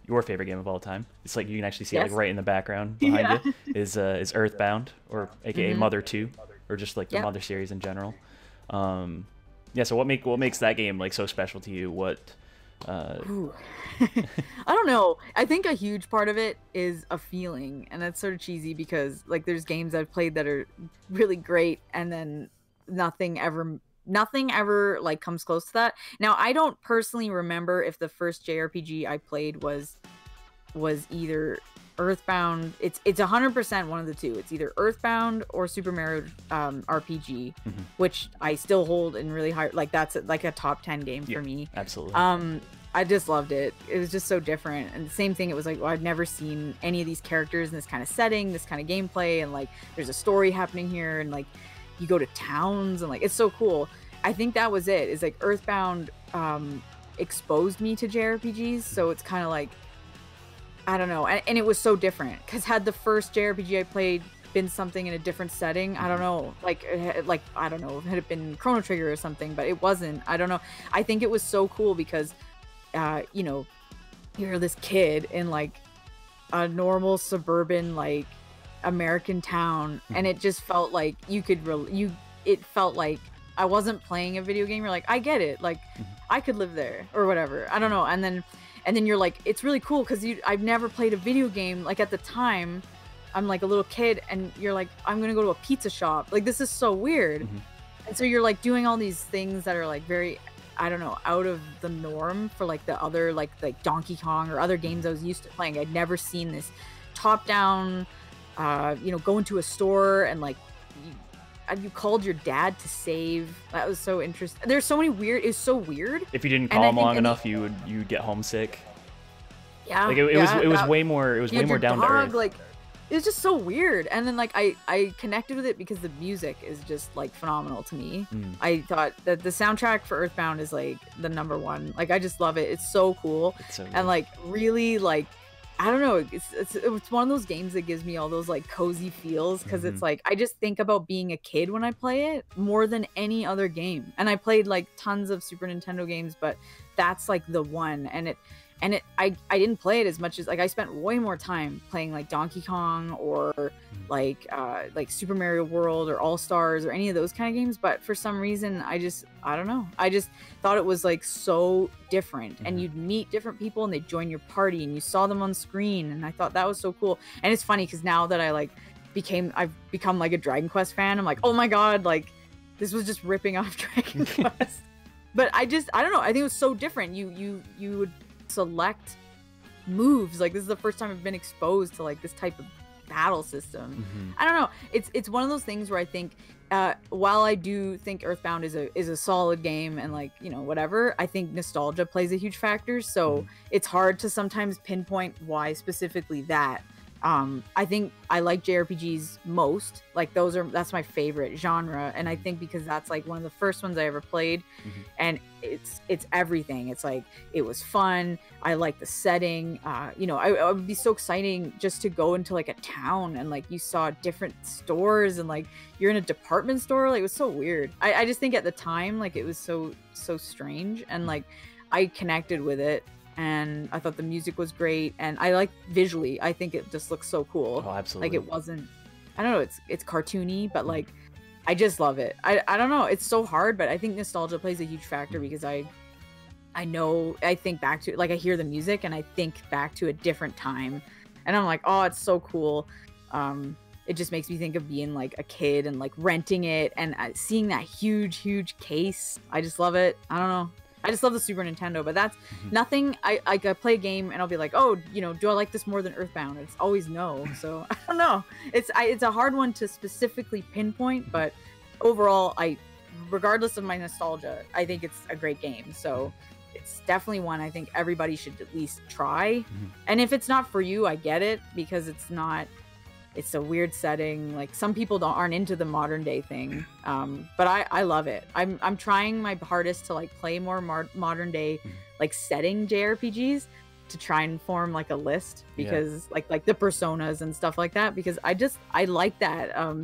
your favorite game of all time, it's like you can actually see it like right in the background behind it, is Earthbound, or aka Mother 2, or just like the Mother series in general. Yeah, so what makes that game like so special to you? What I don't know. I think a huge part of it is a feeling, and that's sort of cheesy because like there's games I've played that are really great, and then nothing ever like comes close to that. Now, I don't personally remember if the first JRPG I played was either Earthbound. It's 100% one of the two. It's either Earthbound or Super Mario RPG, which I still hold in really high. Like that's like a top 10 game for me. Absolutely. I just loved it. It was just so different. And the same thing, it was like, well, I'd never seen any of these characters in this kind of setting, this kind of gameplay, and like there's a story happening here, and like you go to towns, and like it's so cool. I think that was it. It's like Earthbound exposed me to JRPGs, so it's kind of like, I don't know, and it was so different because had the first JRPG I played been something in a different setting, I don't know, like I don't know, had it been Chrono Trigger or something, but it wasn't. I don't know. I think it was so cool because you know, you're this kid in like a normal suburban like American town, and it just felt like it felt like I wasn't playing a video game. You're like, I get it, like I could live there or whatever, I don't know. And then you're like, it's really cool because I've never played a video game. Like at the time I'm like a little kid, and you're like, I'm gonna go to a pizza shop, like this is so weird. And so you're like doing all these things that are like very, I don't know, out of the norm for like the other like Donkey Kong or other games I was used to playing. I'd never seen this top down, you know, go into a store and like you called your dad to save. That was so interesting. There's so many weird. It was so weird. If you didn't call him long enough, you'd get homesick. Yeah, like it was way more. It was way more down to earth. Like it was just so weird. And then like I connected with it because the music is just like phenomenal to me. I thought that the soundtrack for Earthbound is like the #1. Like I just love it. It's so cool. It's so and like really like, I don't know, it's one of those games that gives me all those like cozy feels because it's like I just think about being a kid when I play it more than any other game. And I played like tons of Super Nintendo games, but that's like the one. And I didn't play it as much as like I spent way more time playing like Donkey Kong or like Super Mario World or All Stars or any of those kind of games. But for some reason, I don't know. I just thought it was like so different, and you'd meet different people and they'd join your party and you saw them on screen, and I thought that was so cool. And it's funny because now that I've become like a Dragon Quest fan, I'm like, oh my god, like this was just ripping off Dragon Quest. But I don't know. I think it was so different. You would select moves. Like this is the first time I've been exposed to like this type of battle system. I don't know. It's one of those things where I think while I do think Earthbound is a solid game and like, you know, whatever, I think nostalgia plays a huge factor. So it's hard to sometimes pinpoint why specifically that. I think I like JRPGs most. Like that's my favorite genre, and I think because that's like one of the first ones I ever played, and it's everything. It's like it was fun. I like the setting. You know, I would be so exciting just to go into like a town and like you saw different stores and like you're in a department store. Like it was so weird. I just think at the time like it was so strange, and like I connected with it. And I thought the music was great, and I like visually. I think it just looks so cool. Oh, absolutely. Like it wasn't. I don't know. It's cartoony, but like I just love it. I don't know. It's so hard, but I think nostalgia plays a huge factor because I think back to like I hear the music and I think back to a different time, and I'm like, oh, it's so cool. It just makes me think of being like a kid and like renting it and seeing that huge case. I just love it. I don't know. I just love the Super Nintendo, but that's nothing. I play a game and I'll be like, oh, you know, do I like this more than Earthbound? It's always no. So I don't know. It's a hard one to specifically pinpoint, but overall, regardless of my nostalgia, I think it's a great game. So it's definitely one I think everybody should at least try. And if it's not for you, I get it, because it's a weird setting. Like some people aren't into the modern day thing, but I love it. I'm trying my hardest to like play more modern day like setting JRPGs to try and form like a list, because like the personas and stuff like that, because I like that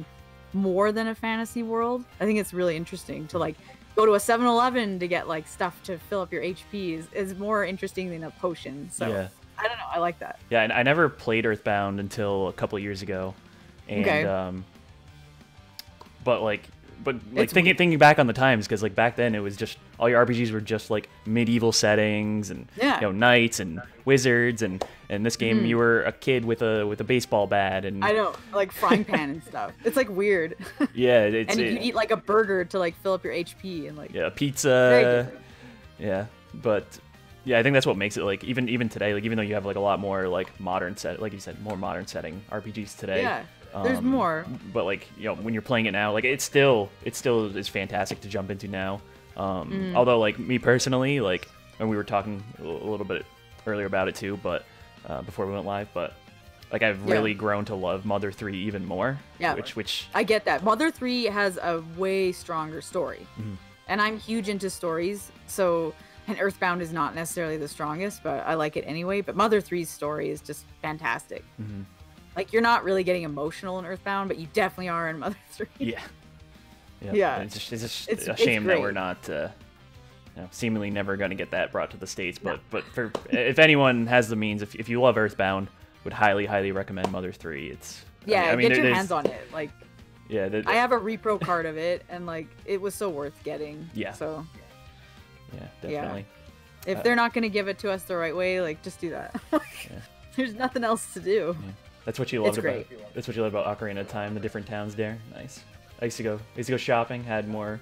more than a fantasy world. I think it's really interesting to like go to a 7-Eleven to get like stuff to fill up your HP is more interesting than a potion. So yeah. I don't know. I like that. Yeah, and I never played Earthbound until a couple of years ago, and but thinking back on the times, because like back then it was just all your RPGs were just like medieval settings and you know, knights and wizards, and this game you were a kid with a baseball bat, and I know, like frying pan and stuff. It's like weird. Yeah, and you eat like a burger to like fill up your HP and like pizza. Very different. Yeah, but. Yeah, I think that's what makes it like even today, like even though you have like a lot more like modern like you said, more modern setting RPGs today. Yeah, there's more. But like, you know, when you're playing it now, like it still is fantastic to jump into now. Although like me personally, like, and we were talking a little bit earlier about it too, but before we went live, but like I've really grown to love Mother 3 even more. Yeah, which I get that. Mother 3 has a way stronger story, and I'm huge into stories, so. And Earthbound is not necessarily the strongest, but I like it anyway. But Mother 3's story is just fantastic. Like, you're not really getting emotional in Earthbound, but you definitely are in Mother 3. Yeah. It's just a shame that we're not, you know, seemingly never going to get that brought to the States. But for if anyone has the means, if you love Earthbound, would highly recommend Mother 3. It's I mean, get your hands on it. Like, I have a repro card of it, and like it was so worth getting. Yeah. So. Yeah, definitely. Yeah. If they're not going to give it to us the right way, like, just do that. There's nothing else to do. Yeah. That's what you loved about. That's what you love about Ocarina of Time. The different towns there. Nice. I used to go shopping. Had more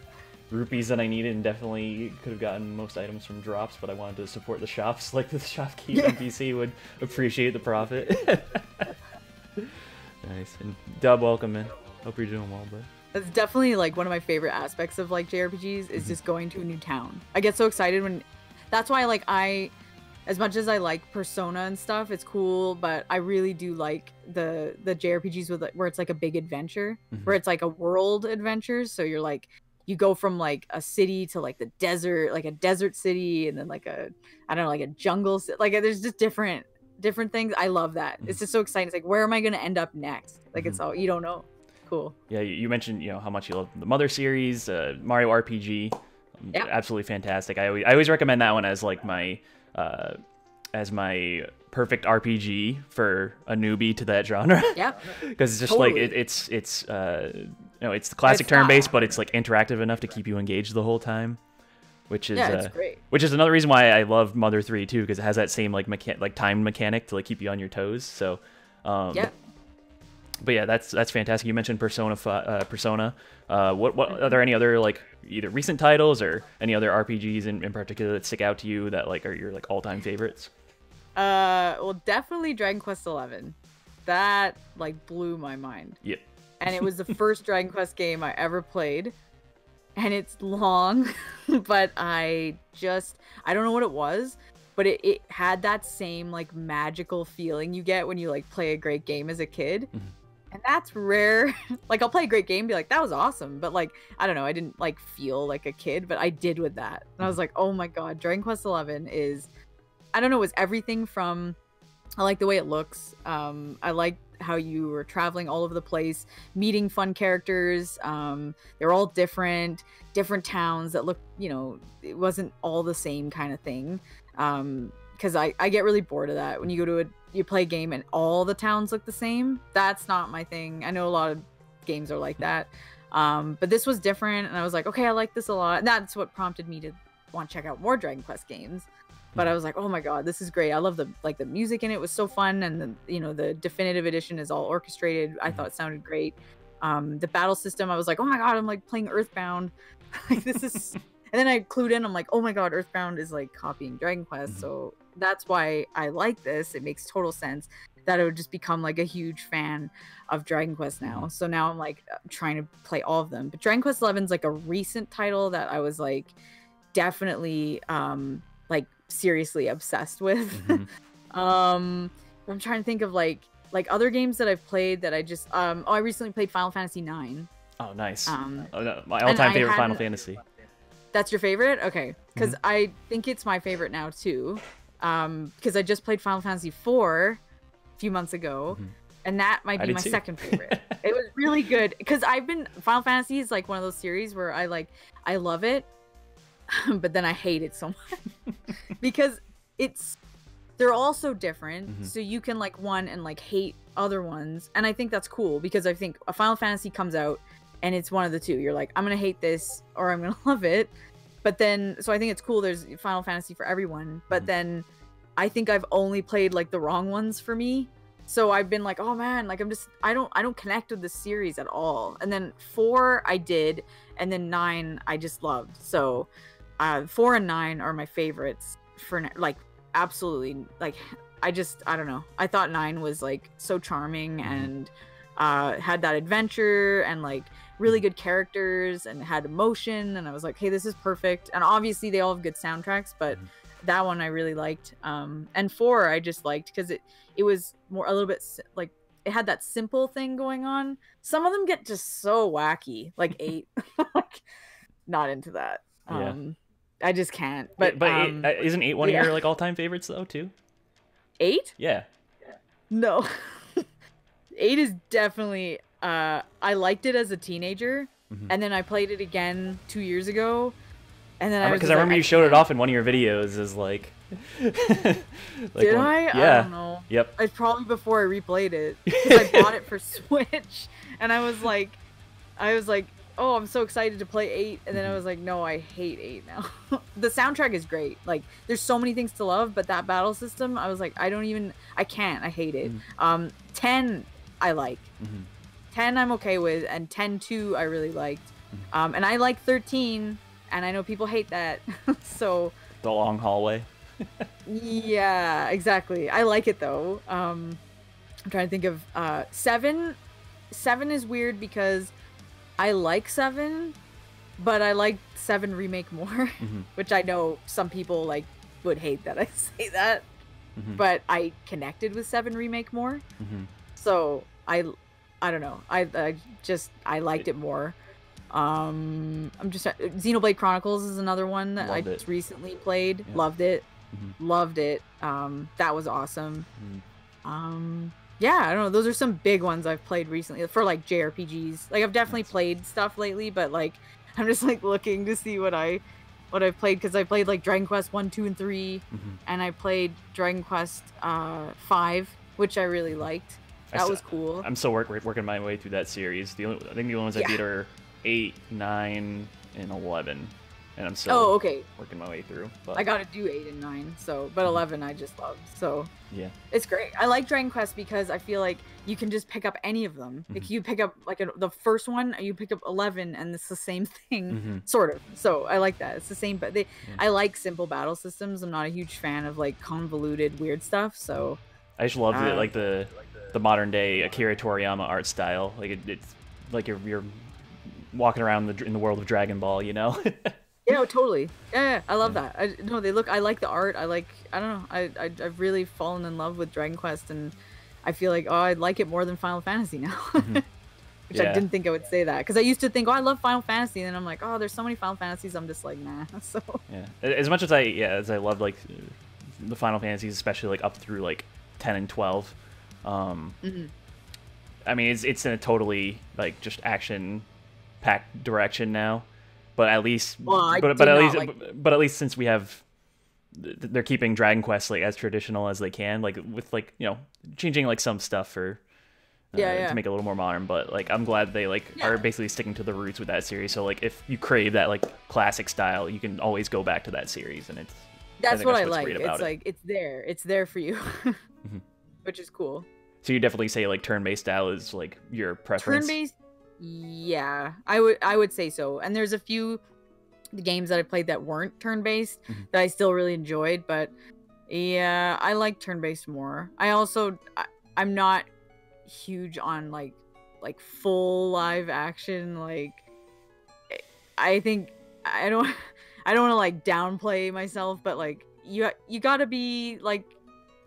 rupees than I needed, and definitely could have gotten most items from drops. But I wanted to support the shops. Like the shopkeep NPC would appreciate the profit. Nice. And Dub, welcome, man. Hope you're doing well, bud. That's definitely like one of my favorite aspects of like JRPGs is just going to a new town. I get so excited when, that's why like as much as I like Persona and stuff, it's cool, but I really do like the JRPGs with where it's like a big adventure, where it's like a world adventure. So you're like, you go from like a city to like the desert, like a desert city, and then like like a jungle, like there's just different things. I love that. It's just so exciting. It's like, where am I going to end up next? Like it's all, you don't know. Cool. Yeah, you mentioned, you know, how much you love the Mother series, Mario RPG, absolutely fantastic. I always recommend that one as like my perfect RPG for a newbie to that genre. Yeah, because it's just totally. Like it's you know, it's the classic turn-based, but it's like interactive enough to keep you engaged the whole time, which is it's great. Which is another reason why I love Mother 3 too, because it has that same like time mechanic to like keep you on your toes. So But yeah, that's fantastic. You mentioned Persona. What are there any other like either recent titles or any other RPGs in particular that stick out to you that like are your like all-time favorites? Well, definitely Dragon Quest XI. That like blew my mind. Yep. And it was the first Dragon Quest game I ever played, and it's long, but I don't know what it was. but it had that same like magical feeling you get when you like play a great game as a kid. And that's rare. Like, I'll play a great game and be like, that was awesome. But, like, I don't know. I didn't, like, feel like a kid, but I did with that. And I was like, oh, my God. Dragon Quest XI is, I don't know, was everything from, I like the way it looks. I like how you were traveling all over the place, meeting fun characters. They're all different towns that look, you know, it wasn't all the same kind of thing. Because I get really bored of that when you go to you play a game and all the towns look the same. That's not my thing. I know a lot of games are like that, but this was different, and I was like, okay, I like this a lot. And that's what prompted me to want to check out more Dragon Quest games. But I was like, oh my God, this is great. I love the music in it was so fun, and the definitive edition is all orchestrated. I thought it sounded great. The battle system, I was like, oh my God, I'm like playing Earthbound. Like, this is. And then I clued in. I'm like, oh my God, Earthbound is like copying Dragon Quest. So that's why I like this. It makes total sense that I would just become like a huge fan of Dragon Quest now. So now I'm like trying to play all of them. But Dragon Quest XI is like a recent title that I was like definitely like seriously obsessed with. I'm trying to think of like other games that I've played that I just I recently played Final Fantasy IX. Oh, nice. No, my all-time favorite Final Fantasy. That's your favorite? Okay. Because I think it's my favorite now, too. Because I just played Final Fantasy IV a few months ago. And that might be my second favorite. It was really good. Because Final Fantasy is like one of those series where I love it. But then I hate it so much. Because they're all so different. So you can like one and like hate other ones. And I think that's cool. Because I think a Final Fantasy comes out and it's one of the two. You're like, I'm going to hate this or I'm going to love it. But then, so I think it's cool. There's Final Fantasy for everyone. But then I think I've only played like the wrong ones for me. So I've been like, oh man, like I don't connect with this series at all. And then 4 I did. And then 9 I just loved. So 4 and 9 are my favorites for like, absolutely. Like, I don't know. I thought 9 was like so charming and had that adventure and like really good characters and had emotion, and I was like, hey, this is perfect. And obviously they all have good soundtracks, but that one I really liked. And 4 I just liked because it was more a little bit like it had that simple thing going on. Some of them get just so wacky, like 8. Like, not into that. I just can't. But isn't 8 one of your like all-time favorites though too? 8? Yeah. No. 8 is definitely I liked it as a teenager, and then I played it again 2 years ago, and then I remember you showed it off in one of your videos as like, did I? Yeah. I don't know. Yep. It's probably before I replayed it, because I bought it for Switch, and I was like, oh, I'm so excited to play 8, and then I was like, no, I hate 8 now. The soundtrack is great. Like, there's so many things to love, but that battle system, I was like, I hate it. 10 I like. 10 I'm okay with, and 10-2 I really liked. And I like 13, and I know people hate that. So the long hallway. Yeah, exactly. I like it though. I'm trying to think of 7. 7 is weird because I like 7, but I like 7 Remake more, which I know some people like would hate that I say that, but I connected with 7 Remake more. So I don't know. I liked it more. Xenoblade Chronicles is another one that I just recently played. Yeah. Loved it. Loved it. That was awesome. Yeah, I don't know. Those are some big ones I've played recently for like JRPGs. Like, I've definitely played stuff lately, but like I'm just like looking to see what I've played, because I played like Dragon Quest 1, 2, and 3, and I played Dragon Quest 5, which I really liked. That was cool. I'm still working my way through that series. I think the only ones I beat are 8, 9, and 11, and I'm still working my way through. But I gotta do 8 and 9. So, but 11 I just loved. So yeah, it's great. I like Dragon Quest because I feel like you can just pick up any of them. Like, you pick up like the first one, you pick up 11, and it's the same thing, sort of. So I like that. It's the same, but I like simple battle systems. I'm not a huge fan of like convoluted weird stuff. So I just loved it, like the modern day Akira Toriyama art style. Like it's like you're walking around in the world of Dragon Ball, you know. Yeah, totally. Yeah, I love that. No, they look. I like the art. I don't know. I've really fallen in love with Dragon Quest, and I feel like I like it more than Final Fantasy now. Which I didn't think I would say that, because I used to think, oh, I love Final Fantasy, and then I'm like, oh, there's so many Final Fantasies. I'm just like, nah. So yeah, as much as I love like the Final Fantasies, especially like up through like 10 and 12. I mean, it's in a totally like just action packed direction now, but at least, but at least since we have, they're keeping Dragon Quest like as traditional as they can, like with like, you know, changing like some stuff for to make it a little more modern. But like, I'm glad they like are basically sticking to the roots with that series. So like, if you crave that like classic style, you can always go back to that series, and that's what I like. It's like it's there for you, which is cool. So you definitely say like turn-based style is like your preference. Turn-based, yeah, I would say so. And there's a few games that I played that weren't turn-based that I still really enjoyed, but yeah, I like turn-based more. I'm not huge on like full live action. Like, I think I don't want to like downplay myself, but like you gotta be like,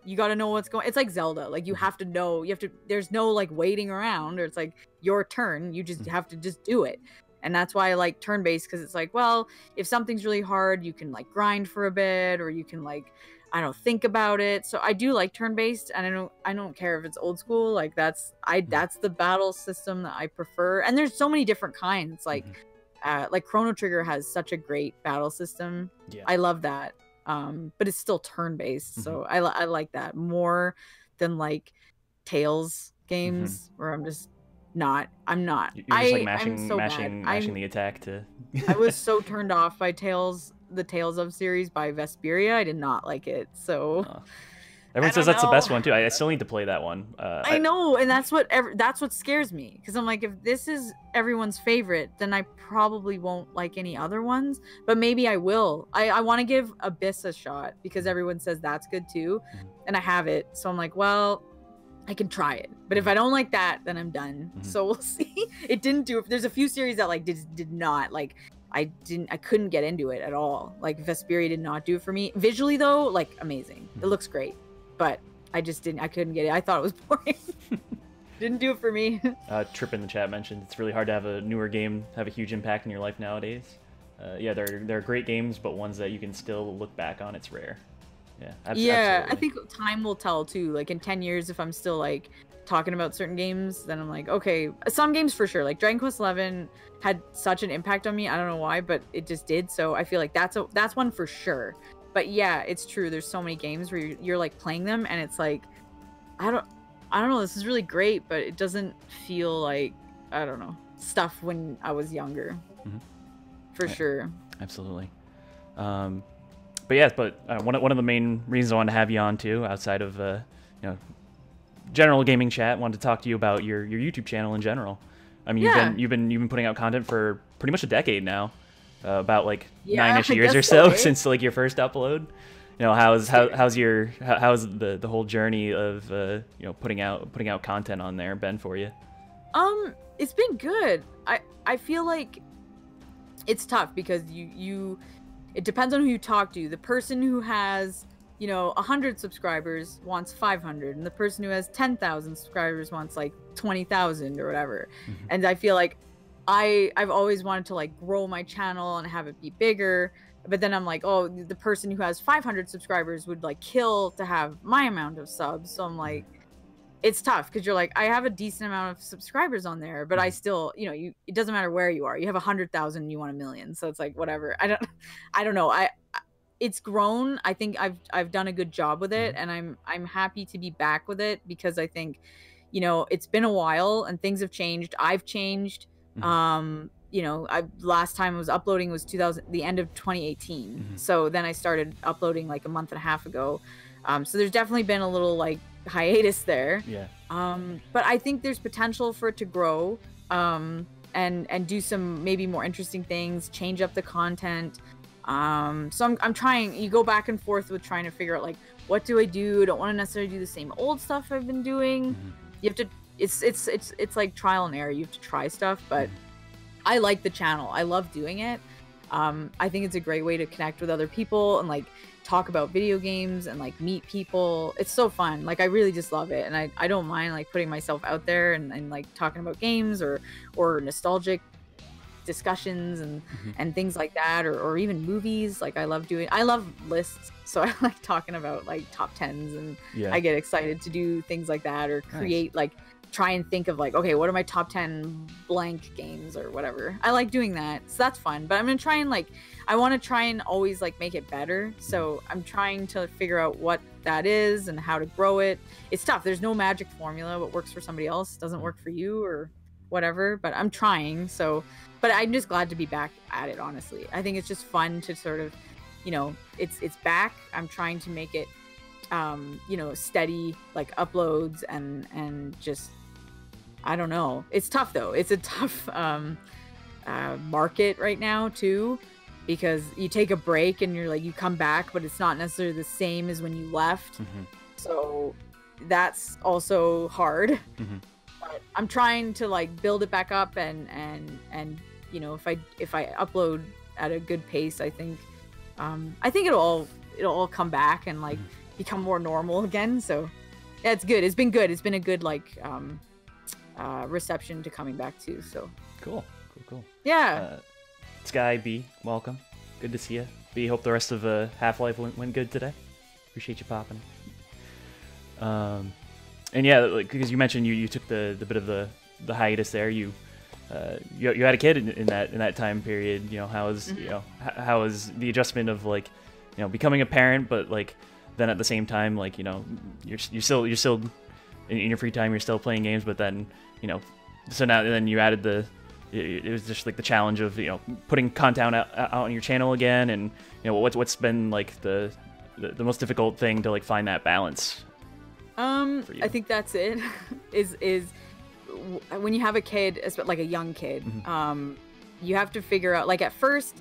you gotta know what's going. It's like Zelda. Like, you have to know. There's no like waiting around, or it's like your turn. You just have to just do it. And that's why I like turn-based, because it's like, well, if something's really hard, you can like grind for a bit, or you can like, I don't think about it. So I do like turn-based, and I don't care if it's old school. Like, that's the battle system that I prefer. And there's so many different kinds. Like Chrono Trigger has such a great battle system. Yeah. I love that. But it's still turn-based. So I like that more than like Tales games where I'm just not. I'm not. You're just like mashing the attack to. I was so turned off by the Tales of series by Vesperia. I did not like it. So everyone says that's the best one too. I still need to play that one. I know, and that's what scares me, because I'm like, if this is everyone's favorite, then I probably won't like any other ones. But maybe I will. I want to give Abyss a shot, because everyone says that's good too, and I have it. So I'm like, well, I can try it. But if I don't like that, then I'm done. So we'll see. It didn't do. There's a few series that like did not like. I couldn't get into it at all. Like, Vesperia did not do it for me. Visually though, like, amazing. It looks great. But I couldn't get it. I thought it was boring. Didn't do it for me. Trip in the chat mentioned it's really hard to have a newer game have a huge impact in your life nowadays. Yeah, they're great games, but ones that you can still look back on, it's rare. Yeah, absolutely. I think time will tell too. Like, in 10 years, if I'm still like talking about certain games, then I'm like, okay, some games for sure. Like Dragon Quest 11 had such an impact on me. I don't know why, but it just did. So I feel like that's one for sure. But yeah, it's true. There's so many games where you're like playing them, and it's like, I don't know. This is really great, but it doesn't feel like, I don't know, stuff when I was younger. For sure. Absolutely. But one of the main reasons I wanted to have you on too, outside of general gaming chat, wanted to talk to you about your YouTube channel in general. I mean, you've been putting out content for pretty much a decade now, about like 9-ish years or so since like your first upload. You know, how's the whole journey of putting out content on there been for you? It's been good. I feel like it's tough, because it depends on who you talk to. The person who has 100 subscribers wants 500, and the person who has 10,000 subscribers wants like 20,000 or whatever. And I feel like I've always wanted to like grow my channel and have it be bigger, but then I'm like, oh, the person who has 500 subscribers would like kill to have my amount of subs. So I'm like, it's tough, because you're like, I have a decent amount of subscribers on there, but I still, it doesn't matter where you are. You have 100,000 and you want 1 million, so it's like, whatever. I don't know. It's grown. I think I've done a good job with it, and I'm happy to be back with it, because I think, it's been a while and things have changed. I've changed. Last time I was uploading was the end of 2018. So then I started uploading like a month and a half ago. So there's definitely been a little like hiatus there. Yeah. But I think there's potential for it to grow, and do some maybe more interesting things, change up the content. So I'm trying. You go back and forth with trying to figure out like, what do I do? I don't want to necessarily do the same old stuff I've been doing. You have to. It's like trial and error. You have to try stuff, but I like the channel. I love doing it. I think it's a great way to connect with other people and like talk about video games and like meet people. It's so fun. Like I really just love it, and I don't mind like putting myself out there and like talking about games or nostalgic discussions and things like that, or even movies. Like I love lists, so I like talking about like top 10s, and I get excited to do things like that, or create like try and think of like, okay, what are my top 10 blank games or whatever. I like doing that, so that's fun. But I'm gonna try and like I want to try and always like make it better, so I'm trying to figure out what that is and how to grow it. It's tough. There's no magic formula. What works for somebody else doesn't work for you or whatever, but I'm trying. So but I'm just glad to be back at it, honestly. I think it's just fun to sort of, you know, it's back. I'm trying to make it you know, steady like uploads and just, I don't know. It's tough though. It's a tough market right now too, because you take a break and you're like, you come back, but it's not necessarily the same as when you left. So that's also hard. But I'm trying to like build it back up and you know, if I upload at a good pace, I think it'll all come back and like become more normal again. So yeah, it's good. It's been good. It's been a good like reception to coming back too. So cool. Yeah. Sky B, welcome. Good to see you. B, hope the rest of Half-Life went good today. Appreciate you popping. And yeah, like because you mentioned you took the bit of the hiatus there. You had a kid in that time period. You know, how was the adjustment of like, you know, becoming a parent, but like then at the same time, like, you know, you're still in your free time, you're still playing games, but then, you know, so now then you added it was just like the challenge of, you know, putting content out on your channel again, and you know what's been like the most difficult thing to like find that balance. I think that's it. is when you have a kid, like a young kid, you have to figure out, like at first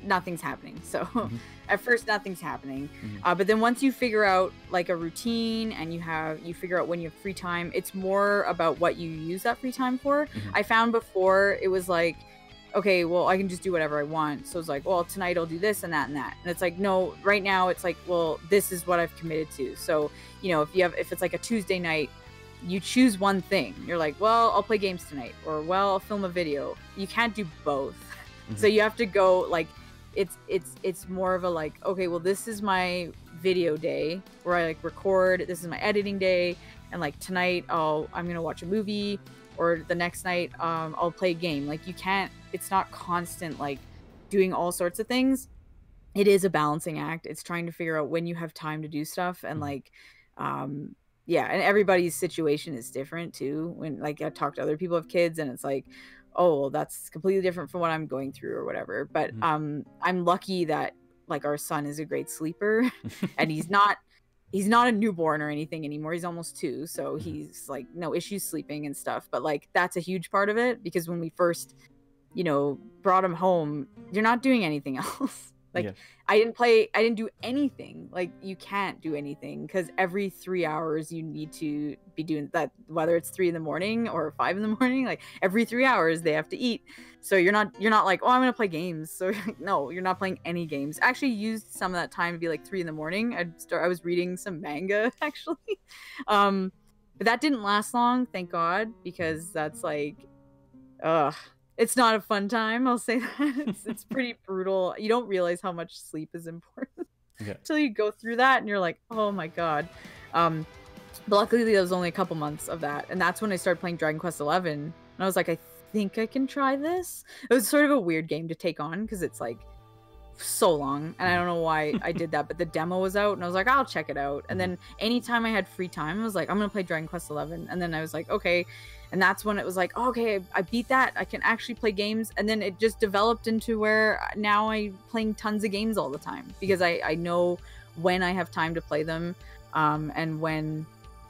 nothing's happening. So at first nothing's happening. But then once you figure out like a routine and you figure out when you have free time, it's more about what you use that free time for. I found before it was like, okay, well, I can just do whatever I want. So it's like, well, tonight I'll do this and that and that. And it's like, no, right now it's like, well, this is what I've committed to. So, you know, if it's like a Tuesday night, you choose one thing. You're like, well, I'll play games tonight, or well, I'll film a video. You can't do both. So you have to go like, it's more of a like, okay, well, this is my video day where I like record. This is my editing day, and like tonight I'm gonna watch a movie, or the next night I'll play a game. Like you can't. It's not constant like doing all sorts of things. It is a balancing act. It's trying to figure out when you have time to do stuff, and like yeah, and everybody's situation is different too. When like I talk to other people who have kids, and it's like, oh, well, that's completely different from what I'm going through or whatever. But I'm lucky that like our son is a great sleeper, and he's not a newborn or anything anymore. He's almost 2, so he's like no issues sleeping and stuff. But like that's a huge part of it, because when we first, you know, brought him home, you're not doing anything else. Like I didn't do anything. Like you can't do anything, because every 3 hours you need to be doing that, whether it's 3 a.m. or 5 a.m. Like every 3 hours they have to eat. So you're not like, oh, I'm gonna play games. So no, you're not playing any games. I actually used some of that time to be like 3 a.m. I was reading some manga actually. But that didn't last long, thank God, because that's like it's not a fun time, I'll say that. It's pretty brutal. You don't realize how much sleep is important until you go through that, and you're like, oh my God. But luckily there was only a couple months of that, and that's when I started playing Dragon Quest XI, and I was like, I think I can try this. It was sort of a weird game to take on, because it's like so long, and I don't know why I did that, but the demo was out, and I was like, I'll check it out. And then anytime I had free time, I was like, I'm gonna play Dragon Quest XI. And then I was like, okay. And that's when it was like, oh, okay, I beat that. I can actually play games. And then it just developed into where now I'm playing tons of games all the time, because I know when I have time to play them, and when,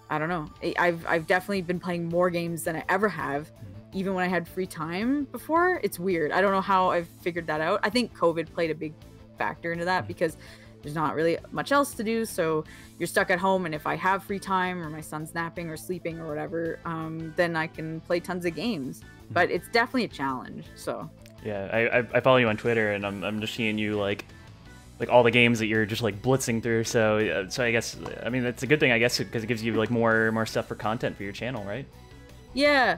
I don't know. I've definitely been playing more games than I ever have, even when I had free time before. It's weird. I don't know how I've figured that out. I think COVID played a big factor into that, because there's not really much else to do, so you're stuck at home, and if I have free time, or my son's napping or sleeping or whatever, then I can play tons of games. But it's definitely a challenge. So Yeah, I follow you on Twitter, and I'm just seeing you like all the games that you're just like blitzing through. So I guess I mean that's a good thing, I guess, because it gives you like more stuff for content for your channel, right? Yeah.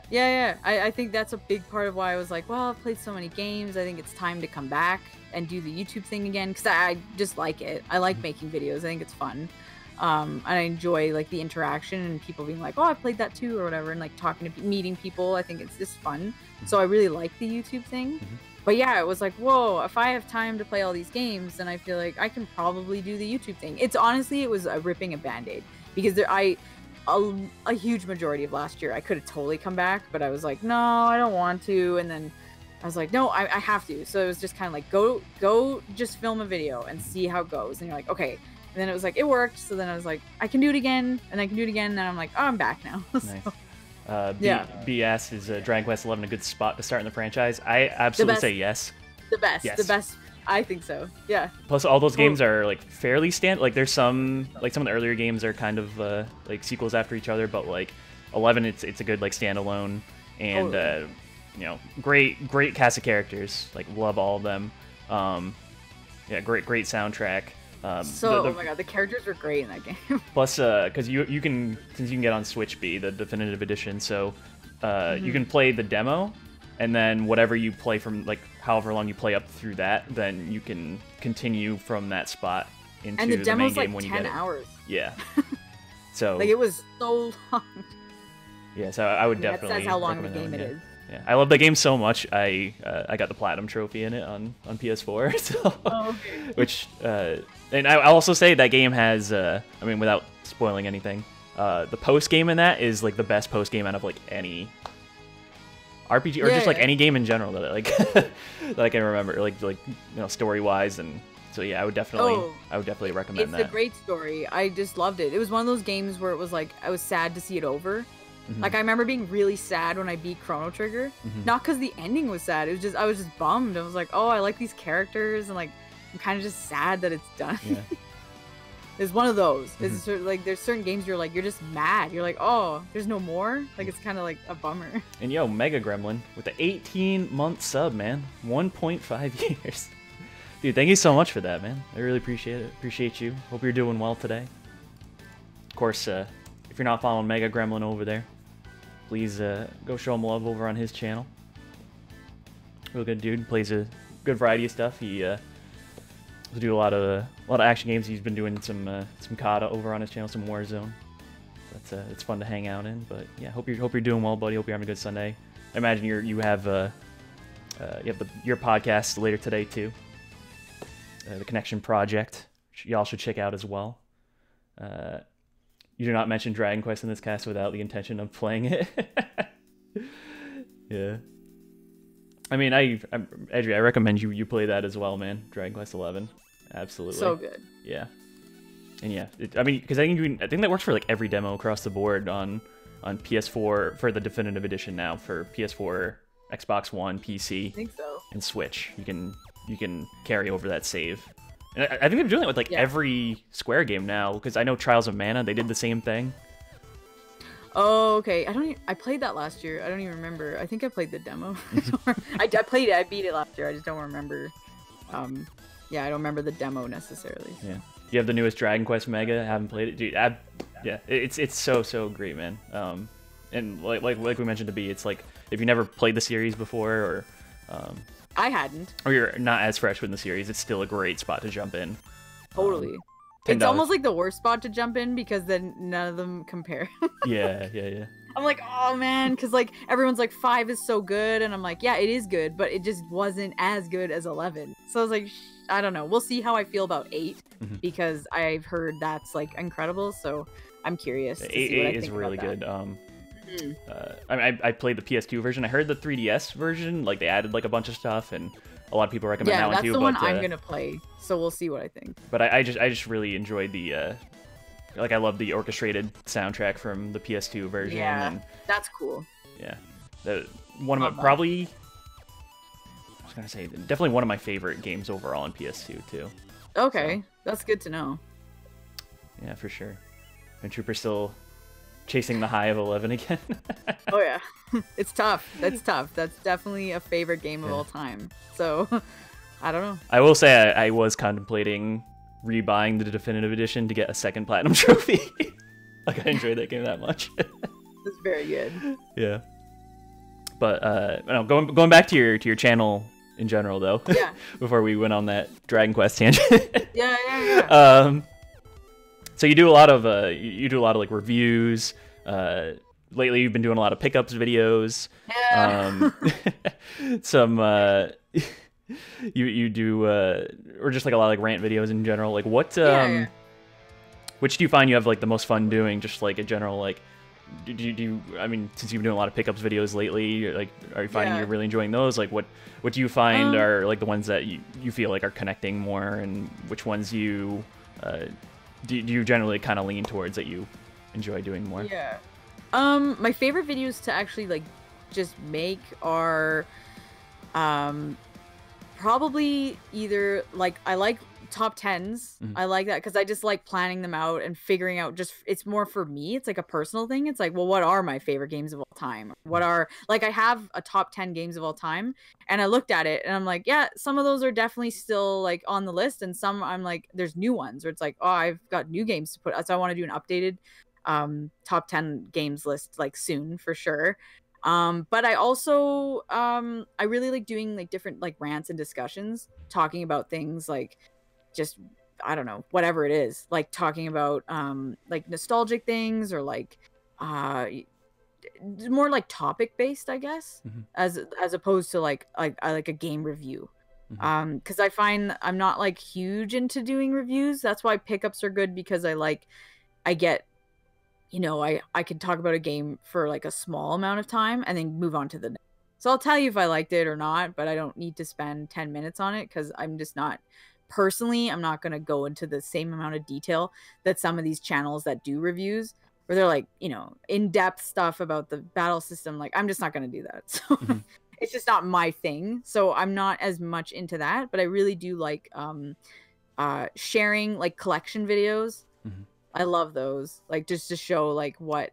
I think that's a big part of why I was like, well, I've played so many games. I think it's time to come back and do the YouTube thing again, because I just like it. I like making videos. I think it's fun. And I enjoy like the interaction and people being like, oh, I played that too, or whatever, and like talking to meeting people. I think it's just fun. So I really like the YouTube thing. But yeah, it was like, whoa, if I have time to play all these games, then I feel like I can probably do the YouTube thing. It's honestly, it was ripping a band-aid, because a huge majority of last year I could have totally come back, but I was like, no, I don't want to. And then I was like, no, I have to. So it was just kind of like, go just film a video and see how it goes. And you're like, okay. And then it was like, it worked. So then I was like, I can do it again, and I can do it again. And then I'm like, oh, I'm back now. Nice. Yeah. BS is Dragon Quest 11 a good spot to start in the franchise? I absolutely say yes. The best. Yes. The best. I think so. Yeah. Plus, all those games are like fairly standard. Like there's some of the earlier games are kind of like sequels after each other, but like 11, it's a good like standalone, and you know, great cast of characters. Like love all of them. Yeah, great soundtrack. Oh my god, the characters were great in that game. Plus, because you can, since you can get on Switch B, the definitive edition, so you can play the demo, and then whatever you play from, like however long you play up through that, then you can continue from that spot into and the main demo's game like when you 10 get it. hours. Yeah. So like it was so long. Yeah, so I would definitely. That says how long of a recommend game that it one, is. Yeah, I love the game so much. I got the platinum trophy in it on PS4. So, okay. Which and I also say that game has I mean, without spoiling anything, the post game in that is like the best post game out of like any RPG or just like any game in general that I, like that I can remember, like you know, story wise. And so yeah, I would definitely recommend that. It's a great story. I just loved it. It was one of those games where it was like I was sad to see it over. Like I remember being really sad when I beat Chrono Trigger, not because the ending was sad. It was just I was just bummed. I was like, oh, I like these characters, and like I'm kind of just sad that it's done. Yeah. It's one of those. It's sort of like there's certain games you're like you're just mad. You're like, oh, there's no more. Like it's kind of like a bummer. And yo, Mega Gremlin with the 18-month sub, man, 1.5 years. Dude, thank you so much for that, man. I really appreciate it. Appreciate you. Hope you're doing well today. Of course, if you're not following Mega Gremlin over there, please go show him love over on his channel. Real good dude. Plays a good variety of stuff. He do a lot of action games. He's been doing some COD over on his channel, some Warzone. It's fun to hang out in. But yeah, hope you're doing well, buddy. Hope you're having a good Sunday. I imagine you have your podcast later today too. The Connection Project, which y'all should check out as well. You do not mention Dragon Quest in this cast without the intention of playing it. Yeah. I mean, Edry, I recommend you play that as well, man. Dragon Quest 11, absolutely. So good. Yeah. And yeah, I mean, because I think that works for like every demo across the board on PS4 for the definitive edition now for PS4, Xbox One, PC, I think so. and Switch. You can carry over that save. And I think they're doing it with like every Square game now, because I know Trials of Mana, they did the same thing. Oh, okay. I played that last year. I don't even remember. I think I played the demo. I played it. I beat it last year. I just don't remember. Yeah, I don't remember the demo necessarily. Yeah. You have the newest Dragon Quest Mega. I haven't played it, dude. Yeah, it's so great, man. And like we mentioned to be, it's like if you never played the series before, or I hadn't. Or you're not as fresh with the series, it's still a great spot to jump in. Totally. It's almost like the worst spot to jump in because then none of them compare. Yeah. I'm like, oh man, because like everyone's like 5 is so good, and I'm like, yeah, it is good, but it just wasn't as good as 11. So I was like, I don't know. We'll see how I feel about 8 because I've heard that's like incredible. So I'm curious. 8 is really good. I played the PS2 version. I heard the 3DS version, like they added like a bunch of stuff, and a lot of people recommend that one too. Yeah, that's the one I'm gonna play. So we'll see what I think. But I just really enjoyed the like I love the orchestrated soundtrack from the PS2 version. Yeah, and, that's cool. Yeah, one of my probably. I was gonna say definitely one of my favorite games overall on PS2 too. Okay, so, that's good to know. Yeah, for sure. Femtrooper still chasing the high of 11 again. Oh yeah, it's tough. That's tough. That's definitely a favorite game of all time. So, I don't know. I will say I was contemplating rebuying the definitive edition to get a second platinum trophy. Like, I enjoyed that game that much. It's very good. Yeah. But no, going back to your channel in general though. Yeah. Before we went on that Dragon Quest tangent. Yeah. So you do a lot of you do a lot of like reviews. Lately you've been doing a lot of pickups videos. Yeah. Some you do or just like a lot of like rant videos in general. Like what which do you find you have like the most fun doing? Just like a general like do you I mean, since you've been doing a lot of pickups videos lately, like are you finding you're really enjoying those? Like what do you find are like the ones that you feel like are connecting more, and which ones you do you generally kind of lean towards that you enjoy doing more? Yeah. My favorite videos to actually like just make are probably either like I like top 10s. I like that because I just like planning them out and figuring out just it's more for me. It's like a personal thing. It's like, well, what are my favorite games of all time? What are like I have a top 10 games of all time, and I looked at it and I'm like, yeah, some of those are definitely still like on the list, and some I'm like, there's new ones where it's like, oh, I've got new games to put. So I want to do an updated top 10 games list like soon for sure. But I also I really like doing like different like rants and discussions, talking about things like just I don't know, whatever it is, like talking about like nostalgic things or like more like topic based, I guess, as opposed to like a game review. Because I find I'm not like huge into doing reviews. That's why pickups are good, because I get, you know, I can talk about a game for like a small amount of time and then move on to the next. So I'll tell you if I liked it or not, but I don't need to spend 10 minutes on it because I'm just not, personally, I'm not going to go into the same amount of detail that some of these channels that do reviews, where they're like, you know, in-depth stuff about the battle system. Like, I'm just not going to do that. So it's just not my thing. So I'm not as much into that, but I really do like sharing like collection videos. I love those, like just to show like what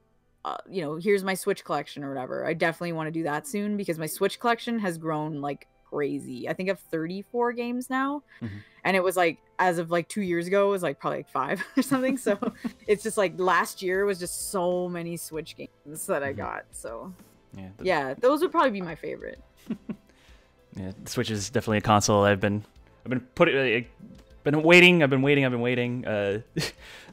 you know, here's my Switch collection or whatever. I definitely want to do that soon because my Switch collection has grown like crazy. I think I have 34 games now, and it was like, as of like 2 years ago, it was like probably like 5 or something. So it's just like last year was just so many Switch games that I got. So yeah, those would probably be my favorite. Yeah, the Switch is definitely a console I've been waiting. I've been waiting.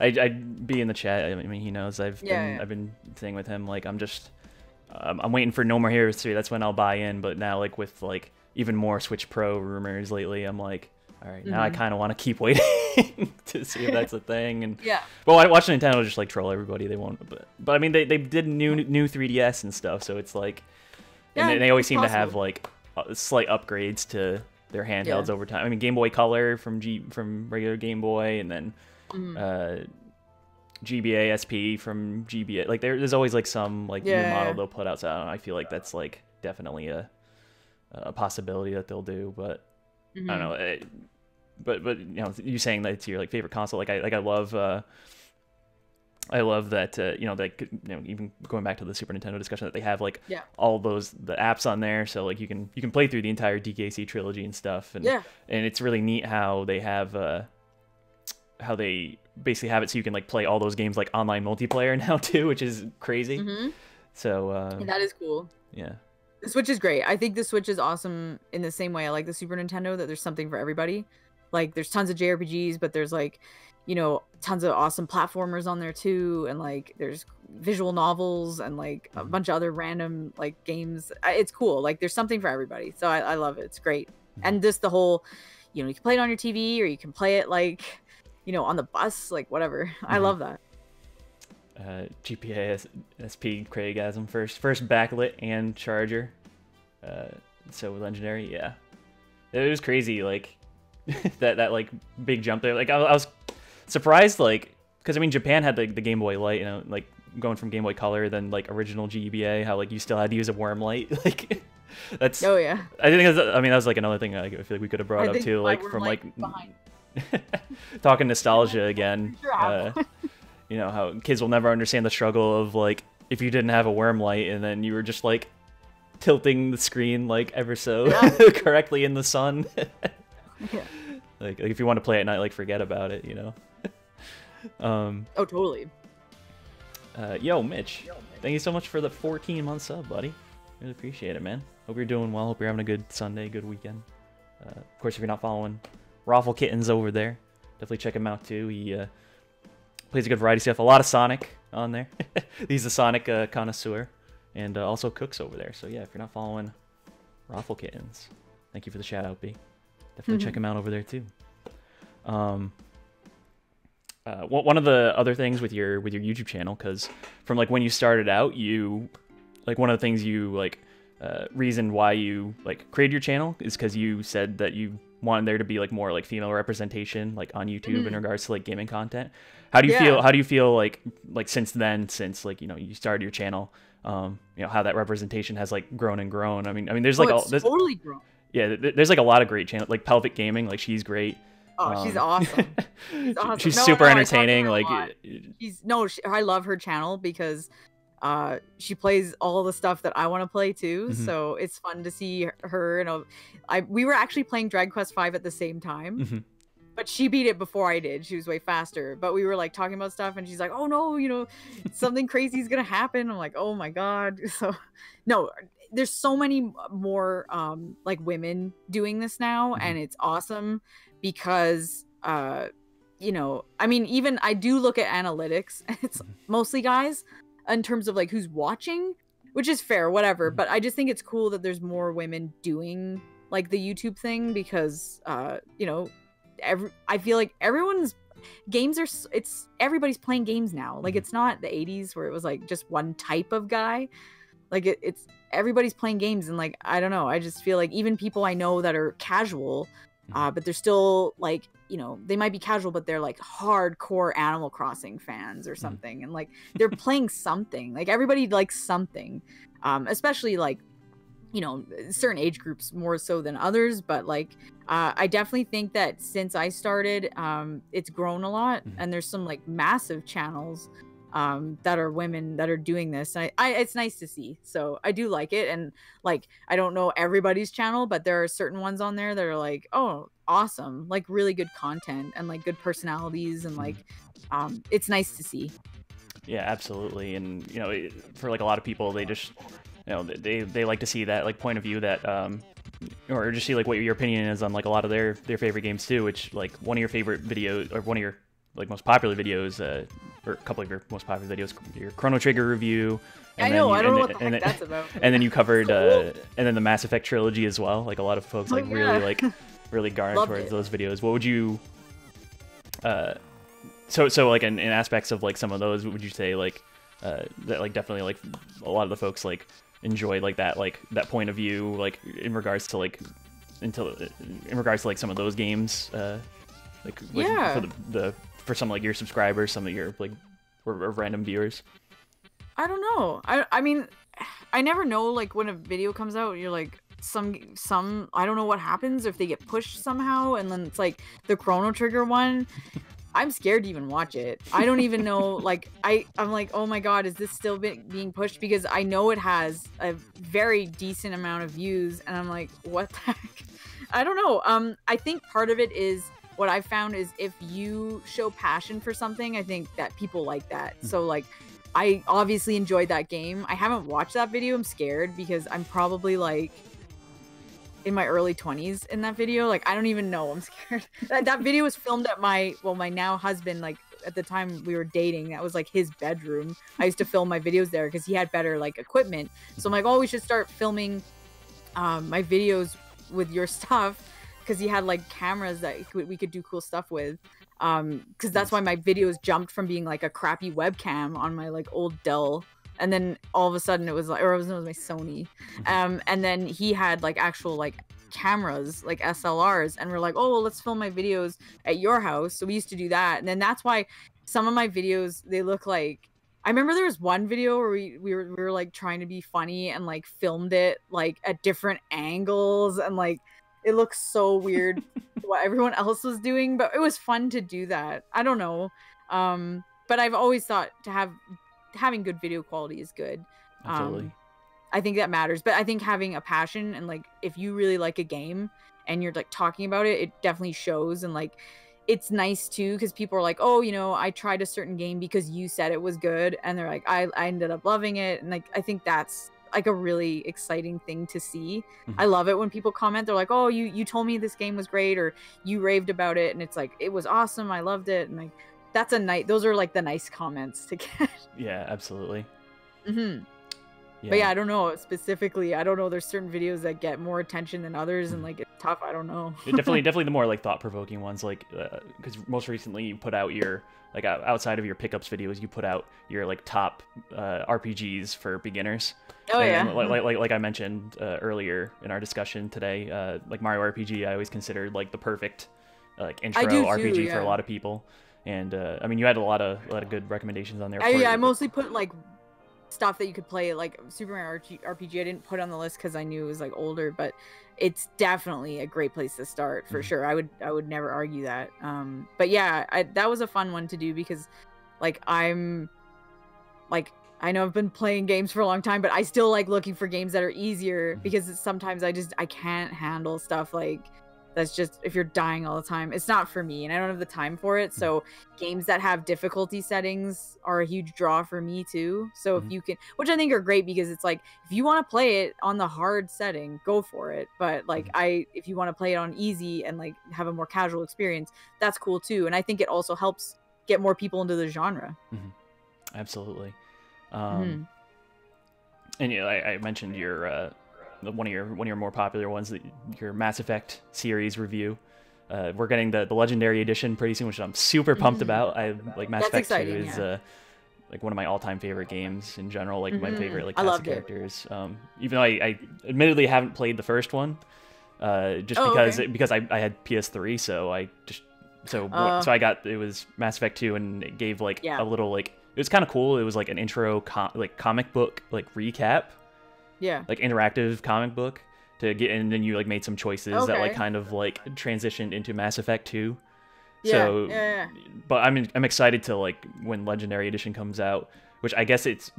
I'd be in the chat. I mean, he knows I've been saying with him, like, I'm waiting for No More Heroes 3. That's when I'll buy in. But now, like, with like even more Switch Pro rumors lately, I'm like, all right, now I kind of want to keep waiting to see if that's a thing. And well, I watch Nintendo just like troll everybody. They won't, but I mean, they did new 3DS and stuff, so it's like, and they always seem to have like slight upgrades to their handhelds over time. I mean, Game Boy Color from regular Game Boy, and then GBA SP from GBA. Like there's always like some like new model they'll put out. So I don't know, I feel like that's like definitely a possibility that they'll do. But I don't know. But you know, you saying that it's your like favorite console. Like I love that you know, like, you know, even going back to the Super Nintendo discussion, that they have like all the apps on there, so like you can play through the entire DKC trilogy and stuff, and it's really neat how they have how they basically have it so you can like play all those games like online multiplayer now too, which is crazy. So that is cool. Yeah, the Switch is great. I think the Switch is awesome in the same way I like the Super Nintendo, that there's something for everybody. Like there's tons of JRPGs, but there's like, you know, tons of awesome platformers on there too, and like there's visual novels and like a bunch of other random like games. It's cool. Like there's something for everybody, so I love it. It's great. And just the whole, you know, you can play it on your TV or you can play it like, you know, on the bus, like whatever. I love that. GPA SP Craigasm first backlit and charger, so legendary. Yeah, it was crazy, like that like big jump there. Like I was surprised, like, because I mean, Japan had the Game Boy Light, you know, like going from Game Boy Color, then like original GBA, how like you still had to use a worm light. Like that's I think that was like another thing I feel like we could have brought up too, like from like talking nostalgia again. you know, how kids will never understand the struggle of like if you didn't have a worm light and then you were just like tilting the screen like ever so correctly in the sun. Yeah. Like if you want to play at night, like forget about it, you know. Oh, totally. Yo, Mitch, thank you so much for the 14-month sub, buddy. Really appreciate it, man. Hope you're doing well. Hope you're having a good Sunday, good weekend. Of course, if you're not following Raffle Kittens over there, definitely check him out too. He plays a good variety of stuff. A lot of Sonic on there. He's a Sonic connoisseur, and also cooks over there. So yeah, if you're not following Raffle Kittens, thank you for the shout out, B. Definitely check him out over there too. One of the other things with your YouTube channel, because from like when you started out, you like one of the things you like reason why you like created your channel is because you said that you wanted there to be like more like female representation like on YouTube in regards to like gaming content. How do you feel? How do you feel like since then, since like, you know, you started your channel, you know, how that representation has like grown and grown? I mean, there's like there's totally grown. Yeah, there's like a lot of great channels, like Pelvic Gaming, like she's great. Oh, she's awesome. She's awesome. She's super entertaining. Like, I love her channel because she plays all the stuff that I want to play too. So it's fun to see her. And we were actually playing Dragon Quest V at the same time, but she beat it before I did. She was way faster. But we were like talking about stuff, and she's like, "Oh no, you know, something crazy is gonna happen." I'm like, "Oh my god!" So no. There's so many more like women doing this now, and it's awesome because you know, I mean, even I do look at analytics, and it's mostly guys in terms of like who's watching, which is fair, whatever. But I just think it's cool that there's more women doing like the YouTube thing because you know, I feel like everyone's games are everybody's playing games now. Like it's not the 80s where it was like just one type of guy. Like it's everybody's playing games, and like I don't know, I just feel like even people I know that are casual, but they're still like, you know, they might be casual, but they're like hardcore Animal Crossing fans or something, and like they're playing something. Like everybody likes something, especially like, you know, certain age groups more so than others. But like I definitely think that since I started, it's grown a lot, and there's some like massive channels that are women that are doing this. It's nice to see. So I do like it. And like, I don't know everybody's channel, but there are certain ones on there that are like, oh, awesome. Like really good content and like good personalities. And like, it's nice to see. Yeah, absolutely. And, you know, for like a lot of people, they just, you know, they like to see that like point of view that, or just see like what your opinion is on like a lot of their favorite games too, which like one of your favorite videos or one of your like most popular videos, or a couple of your most popular videos, your Chrono Trigger review. I know, I don't know what the heck that's about. And then you covered, and then the Mass Effect trilogy as well. Like a lot of folks like really garnered towards those videos. What would you, so like in aspects of like some of those, what would you say like, that like definitely like a lot of the folks like enjoy like that point of view, like in regards to like, in regards to like some of those games, for some like your subscribers, some of your like or random viewers? I don't know. I mean, I never know like when a video comes out, you're like some I don't know what happens if they get pushed somehow, and then it's like the Chrono Trigger one. I'm scared to even watch it. I don't even know, like I'm like, oh my god, is this still being pushed? Because I know it has a very decent amount of views, and I'm like, what the heck? I don't know. I think part of it is what I found is if you show passion for something, I think that people like that. So like, I obviously enjoyed that game. I haven't watched that video. I'm scared because I'm probably like in my early 20s in that video. Like, I don't even know. I'm scared. That video was filmed at my now husband, like at the time we were dating, that was like his bedroom. I used to film my videos there because he had better like equipment. So I'm like, oh, we should start filming my videos with your stuff, because he had like cameras that we could do cool stuff with, because that's why my videos jumped from being like a crappy webcam on my like old Dell, and then all of a sudden it was like, or it was my Sony, and then he had like actual like cameras, like SLRs, and we're like, oh well, let's film my videos at your house. So we used to do that, and then that's why some of my videos, they look like, I remember there was one video where we were like trying to be funny and like filmed it like at different angles, and like it looks so weird what everyone else was doing, but it was fun to do that. I don't know. But but I've always thought having good video quality is good. Absolutely. I think that matters, but I think having a passion and like if you really like a game and you're like talking about it, it definitely shows. And like it's nice too because people are like, oh, you know, I tried a certain game because you said it was good, and they're like, I ended up loving it. And like I think that's like a really exciting thing to see. I love it when people comment. They're like, oh, you told me this game was great, or you raved about it, and it's like it was awesome, I loved it. And like that's a nice, those are like the nice comments to get. Yeah, absolutely. Yeah. But yeah, I don't know specifically. I don't know. There's certain videos that get more attention than others, and like it's tough. I don't know. definitely the more like thought-provoking ones, like because most recently you put out your like outside of your pickups videos, you put out your like top RPGs for beginners. Oh yeah. Like I mentioned earlier in our discussion today, like Mario RPG, I always considered like the perfect like intro RPG for a lot of people. And I mean, you had a lot of good recommendations on there. I mostly put like stuff that you could play, like Super Mario RPG. I didn't put on the list because I knew it was like older, but it's definitely a great place to start for sure. I would never argue that. But yeah, that was a fun one to do because like I'm like, I know I've been playing games for a long time, but I still like looking for games that are easier because sometimes I can't handle stuff like that's just, if you're dying all the time, it's not for me and I don't have the time for it. So games that have difficulty settings are a huge draw for me too. So if you can, which I think are great because it's like, if you want to play it on the hard setting, go for it. But like if you want to play it on easy and like have a more casual experience, that's cool too. And I think it also helps get more people into the genre. Absolutely. And you know, I mentioned your one of your more popular ones, your Mass Effect series review. We're getting the Legendary Edition pretty soon, which I'm super pumped about. I like Mass Effect 2 is like one of my all-time favorite games in general, like my favorite like cast of characters. Even though I admittedly haven't played the first one, just because I had PS3, so I just so I got, it was Mass Effect 2, and it gave like a little like, it was kind of cool. It was like an intro comic book like recap. Yeah. Like interactive comic book to get, and then you like made some choices that like kind of like transitioned into Mass Effect 2. But I'm excited to like when Legendary Edition comes out, which I guess it's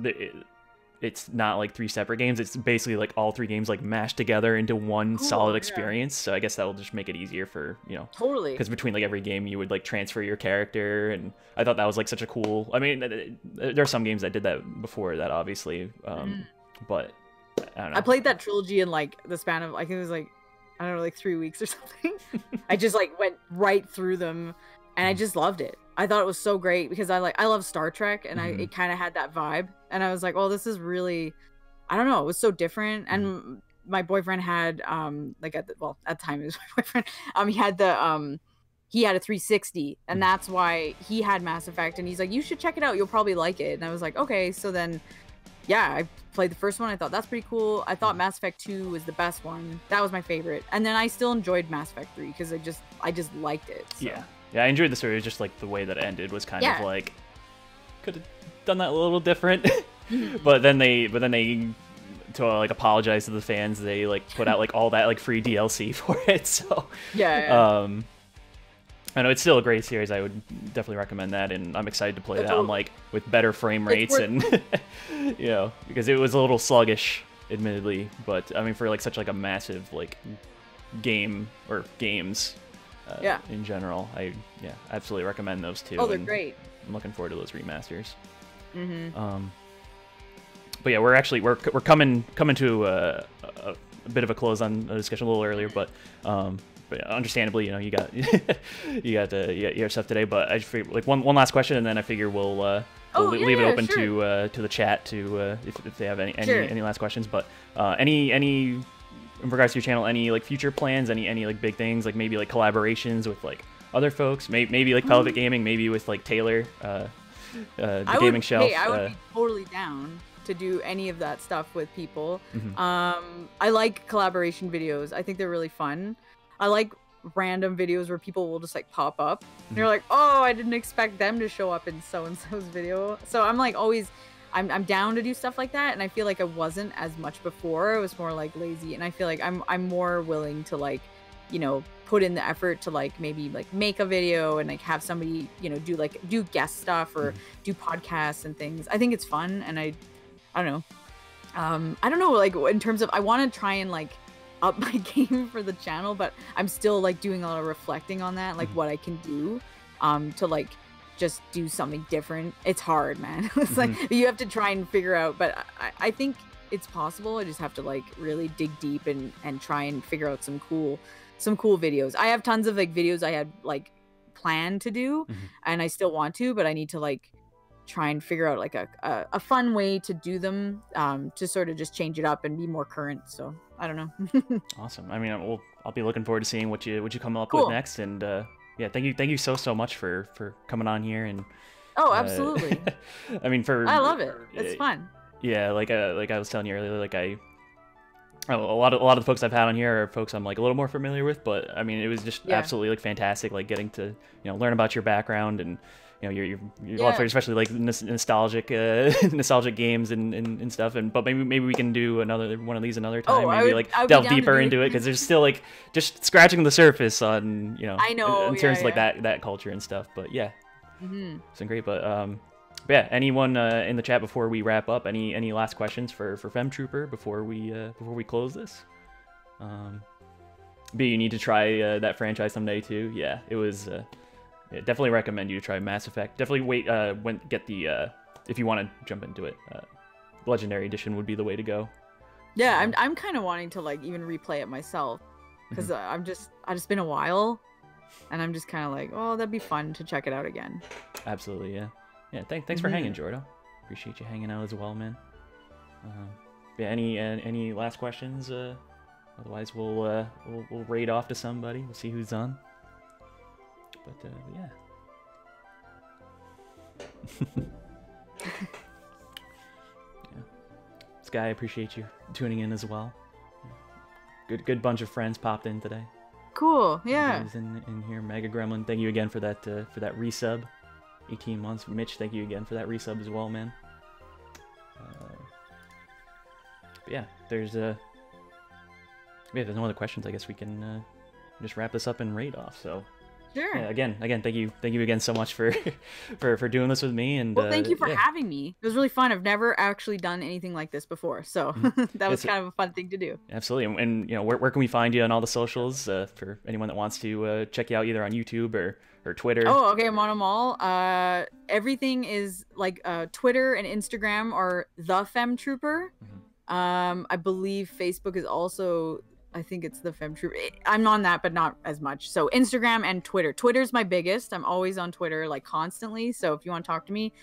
not like 3 separate games. It's basically like all 3 games like mashed together into one solid experience. So I guess that'll just make it easier for, you know, because between like every game you would like transfer your character, and I thought that was like such a cool. I mean, there are some games that did that before that, obviously, but. I don't know. I played that trilogy in like the span of, I think it was like, I don't know, like 3 weeks or something. I just like went right through them and I just loved it. I thought it was so great because I love Star Trek, and it kind of had that vibe, and I was like, oh, this is really, I don't know, it was so different. And my boyfriend had like at the time it was my boyfriend, he had a 360, and that's why he had Mass Effect, and he's like, you should check it out, you'll probably like it. And I was like, okay. So then yeah, I played the first one. I thought that's pretty cool. I thought Mass Effect 2 was the best one. That was my favorite. And then I still enjoyed Mass Effect 3 because I just liked it. So. Yeah, I enjoyed the story. It was just like the way that it ended was kind of like, could have done that a little different. but then they to like apologize to the fans, they like put out like all that like free DLC for it. So I know it's still a great series. I would definitely recommend that, and I'm excited to play that on like with better frame rates and you know, because it was a little sluggish, admittedly, but I mean for like such like a massive like game or games in general, I absolutely recommend those two. Oh, they're great. I'm looking forward to those remasters. But yeah, we're coming to a bit of a close on the discussion a little earlier, but understandably, you know, you got your stuff today. But I just figured, like one last question, and then I figure we'll leave it open to the chat to if they have any last questions. But any in regards to your channel, any like future plans, any like big things, like maybe like collaborations with like other folks, maybe like Pelvic Gaming, maybe with like Taylor, the Gaming Shelf. Hey, I would be totally down to do any of that stuff with people. I like collaboration videos. I think they're really fun. I like random videos where people will just like pop up and you're like, oh, I didn't expect them to show up in so-and-so's video. So I'm like always, I'm down to do stuff like that, and I feel like I wasn't as much before. I was more like lazy, and I feel like I'm more willing to like you know, put in the effort to like maybe like make a video and like have somebody, you know, do guest stuff or do podcasts and things. I think it's fun, and I don't know. I don't know, like in terms of, I want to try and like up my game for the channel, but I'm still like doing a lot of reflecting on that, like what I can do to like just do something different. It's hard, man. It's like you have to try and figure out, but I think it's possible. I just have to like really dig deep and try and figure out some cool videos. I have tons of like videos I had like planned to do and I still want to, but I need to like try and figure out like a fun way to do them, to sort of just change it up and be more current. So I don't know. Awesome. I mean, I'll be looking forward to seeing what you come up with next. And yeah, thank you so much for coming on here. And absolutely. I mean, I love it. It's fun. Yeah, like I was telling you earlier, like a lot of the folks I've had on here are folks I'm like a little more familiar with, but I mean, it was just absolutely like fantastic, like getting to, you know, learn about your background and, you know, your love for especially like nostalgic games and stuff. And but maybe we can do another one of these another time. Maybe like delve deeper into it, because there's still like just scratching the surface on, you know, in terms of like that culture and stuff. But yeah, it's been great. But yeah, anyone in the chat before we wrap up, any last questions for Femtrooper before we close this? B, you need to try that franchise someday too. Yeah, it was. Yeah, definitely recommend you to try Mass Effect. Definitely wait get the if you want to jump into it. Legendary Edition would be the way to go. Yeah, I'm kind of wanting to like even replay it myself, because I've just been a while, and I'm just kind of like, oh, that'd be fun to check it out again. Absolutely, yeah. Yeah, thanks for hanging, Jordo. Appreciate you hanging out as well, man. Yeah, any last questions? Otherwise, we'll raid off to somebody. We'll see who's on. But yeah. Yeah. Sky, I appreciate you tuning in as well. Good bunch of friends popped in today. Cool, yeah. In here, Mega Gremlin, thank you again for that resub. 18 months. Mitch, thank you again for that resub as well, man. Yeah, there's no other questions. I guess we can just wrap this up and raid off. So. Sure. Yeah, again, thank you again so much for doing this with me. And well, thank you for having me. It was really fun. I've never actually done anything like this before, so that was kind of a fun thing to do. Absolutely. And you know, where can we find you on all the socials for anyone that wants to check you out either on YouTube or Twitter? Oh, okay, I'm on them all. Everything is like Twitter and Instagram are the Femtrooper. I believe Facebook is also. I think it's the Femtrooper. I'm on that, but not as much. So Instagram and Twitter. Twitter's my biggest. I'm always on Twitter, like constantly. So if you want to talk to me,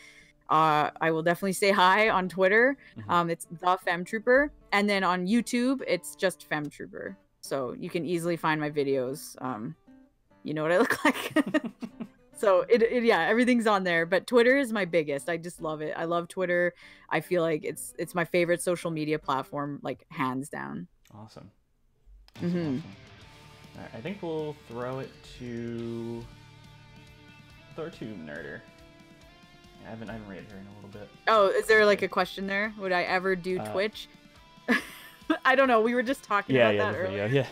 I will definitely say hi on Twitter. It's the Femtrooper. And then on YouTube, it's just Femtrooper. So you can easily find my videos. You know what I look like. So yeah, everything's on there. But Twitter is my biggest. I just love it. I love Twitter. I feel like it's my favorite social media platform, like hands down. Awesome. Awesome. All right, I think we'll throw it to Nerder. I haven't rated her in a little bit. Oh, is there like a question there? Would I ever do Twitch? I don't know. We were just talking about that earlier. Yeah.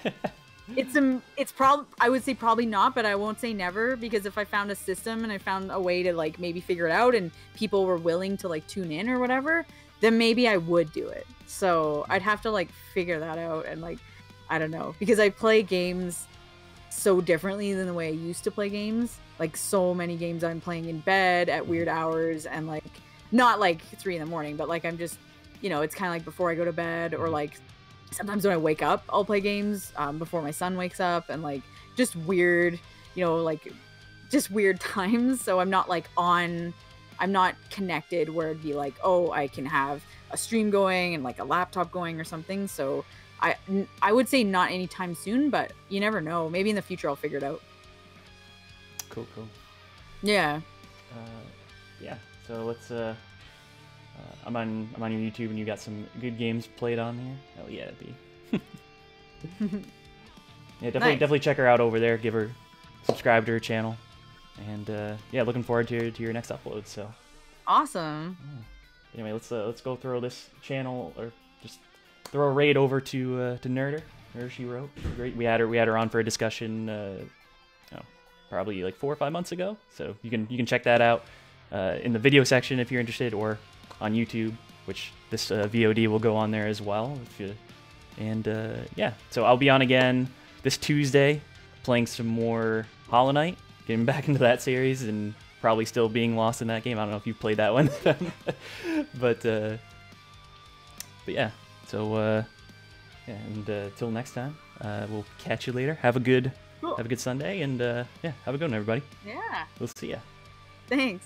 It's probably, I would say probably not, but I won't say never, because if I found a system and I found a way to like maybe figure it out and people were willing to like tune in or whatever, then maybe I would do it. So I'd have to like figure that out, and like I don't know, because I play games so differently than the way I used to play games. Like so many games I'm playing in bed at weird hours, and like not like 3 in the morning, but like I'm just, you know, it's kind of like before I go to bed, or like sometimes when I wake up I'll play games before my son wakes up, and like just weird, you know, like just weird times. So I'm not like I'm not connected where it'd be like, oh, I can have a stream going and like a laptop going or something. So I would say not anytime soon, but you never know. Maybe in the future I'll figure it out. Cool. Yeah. Yeah. So let's. I'm on your YouTube, and you got some good games played on there. Oh yeah, B. Yeah, definitely check her out over there. Subscribe to her channel, and yeah, looking forward to your next upload. So. Awesome. Yeah. Anyway, let's go throw this channel, or just throw a raid over to Nerder. She wrote. Great. We had her on for a discussion. Probably like 4 or 5 months ago. So you can check that out in the video section if you're interested, or on YouTube, which this VOD will go on there as well. Yeah, so I'll be on again this Tuesday, playing some more Hollow Knight, getting back into that series, and probably still being lost in that game. I don't know if you've played that one, but yeah. So yeah, and till next time, we'll catch you later. Have a good Sunday, and yeah, have a good one, everybody. Yeah. We'll see ya. Thanks.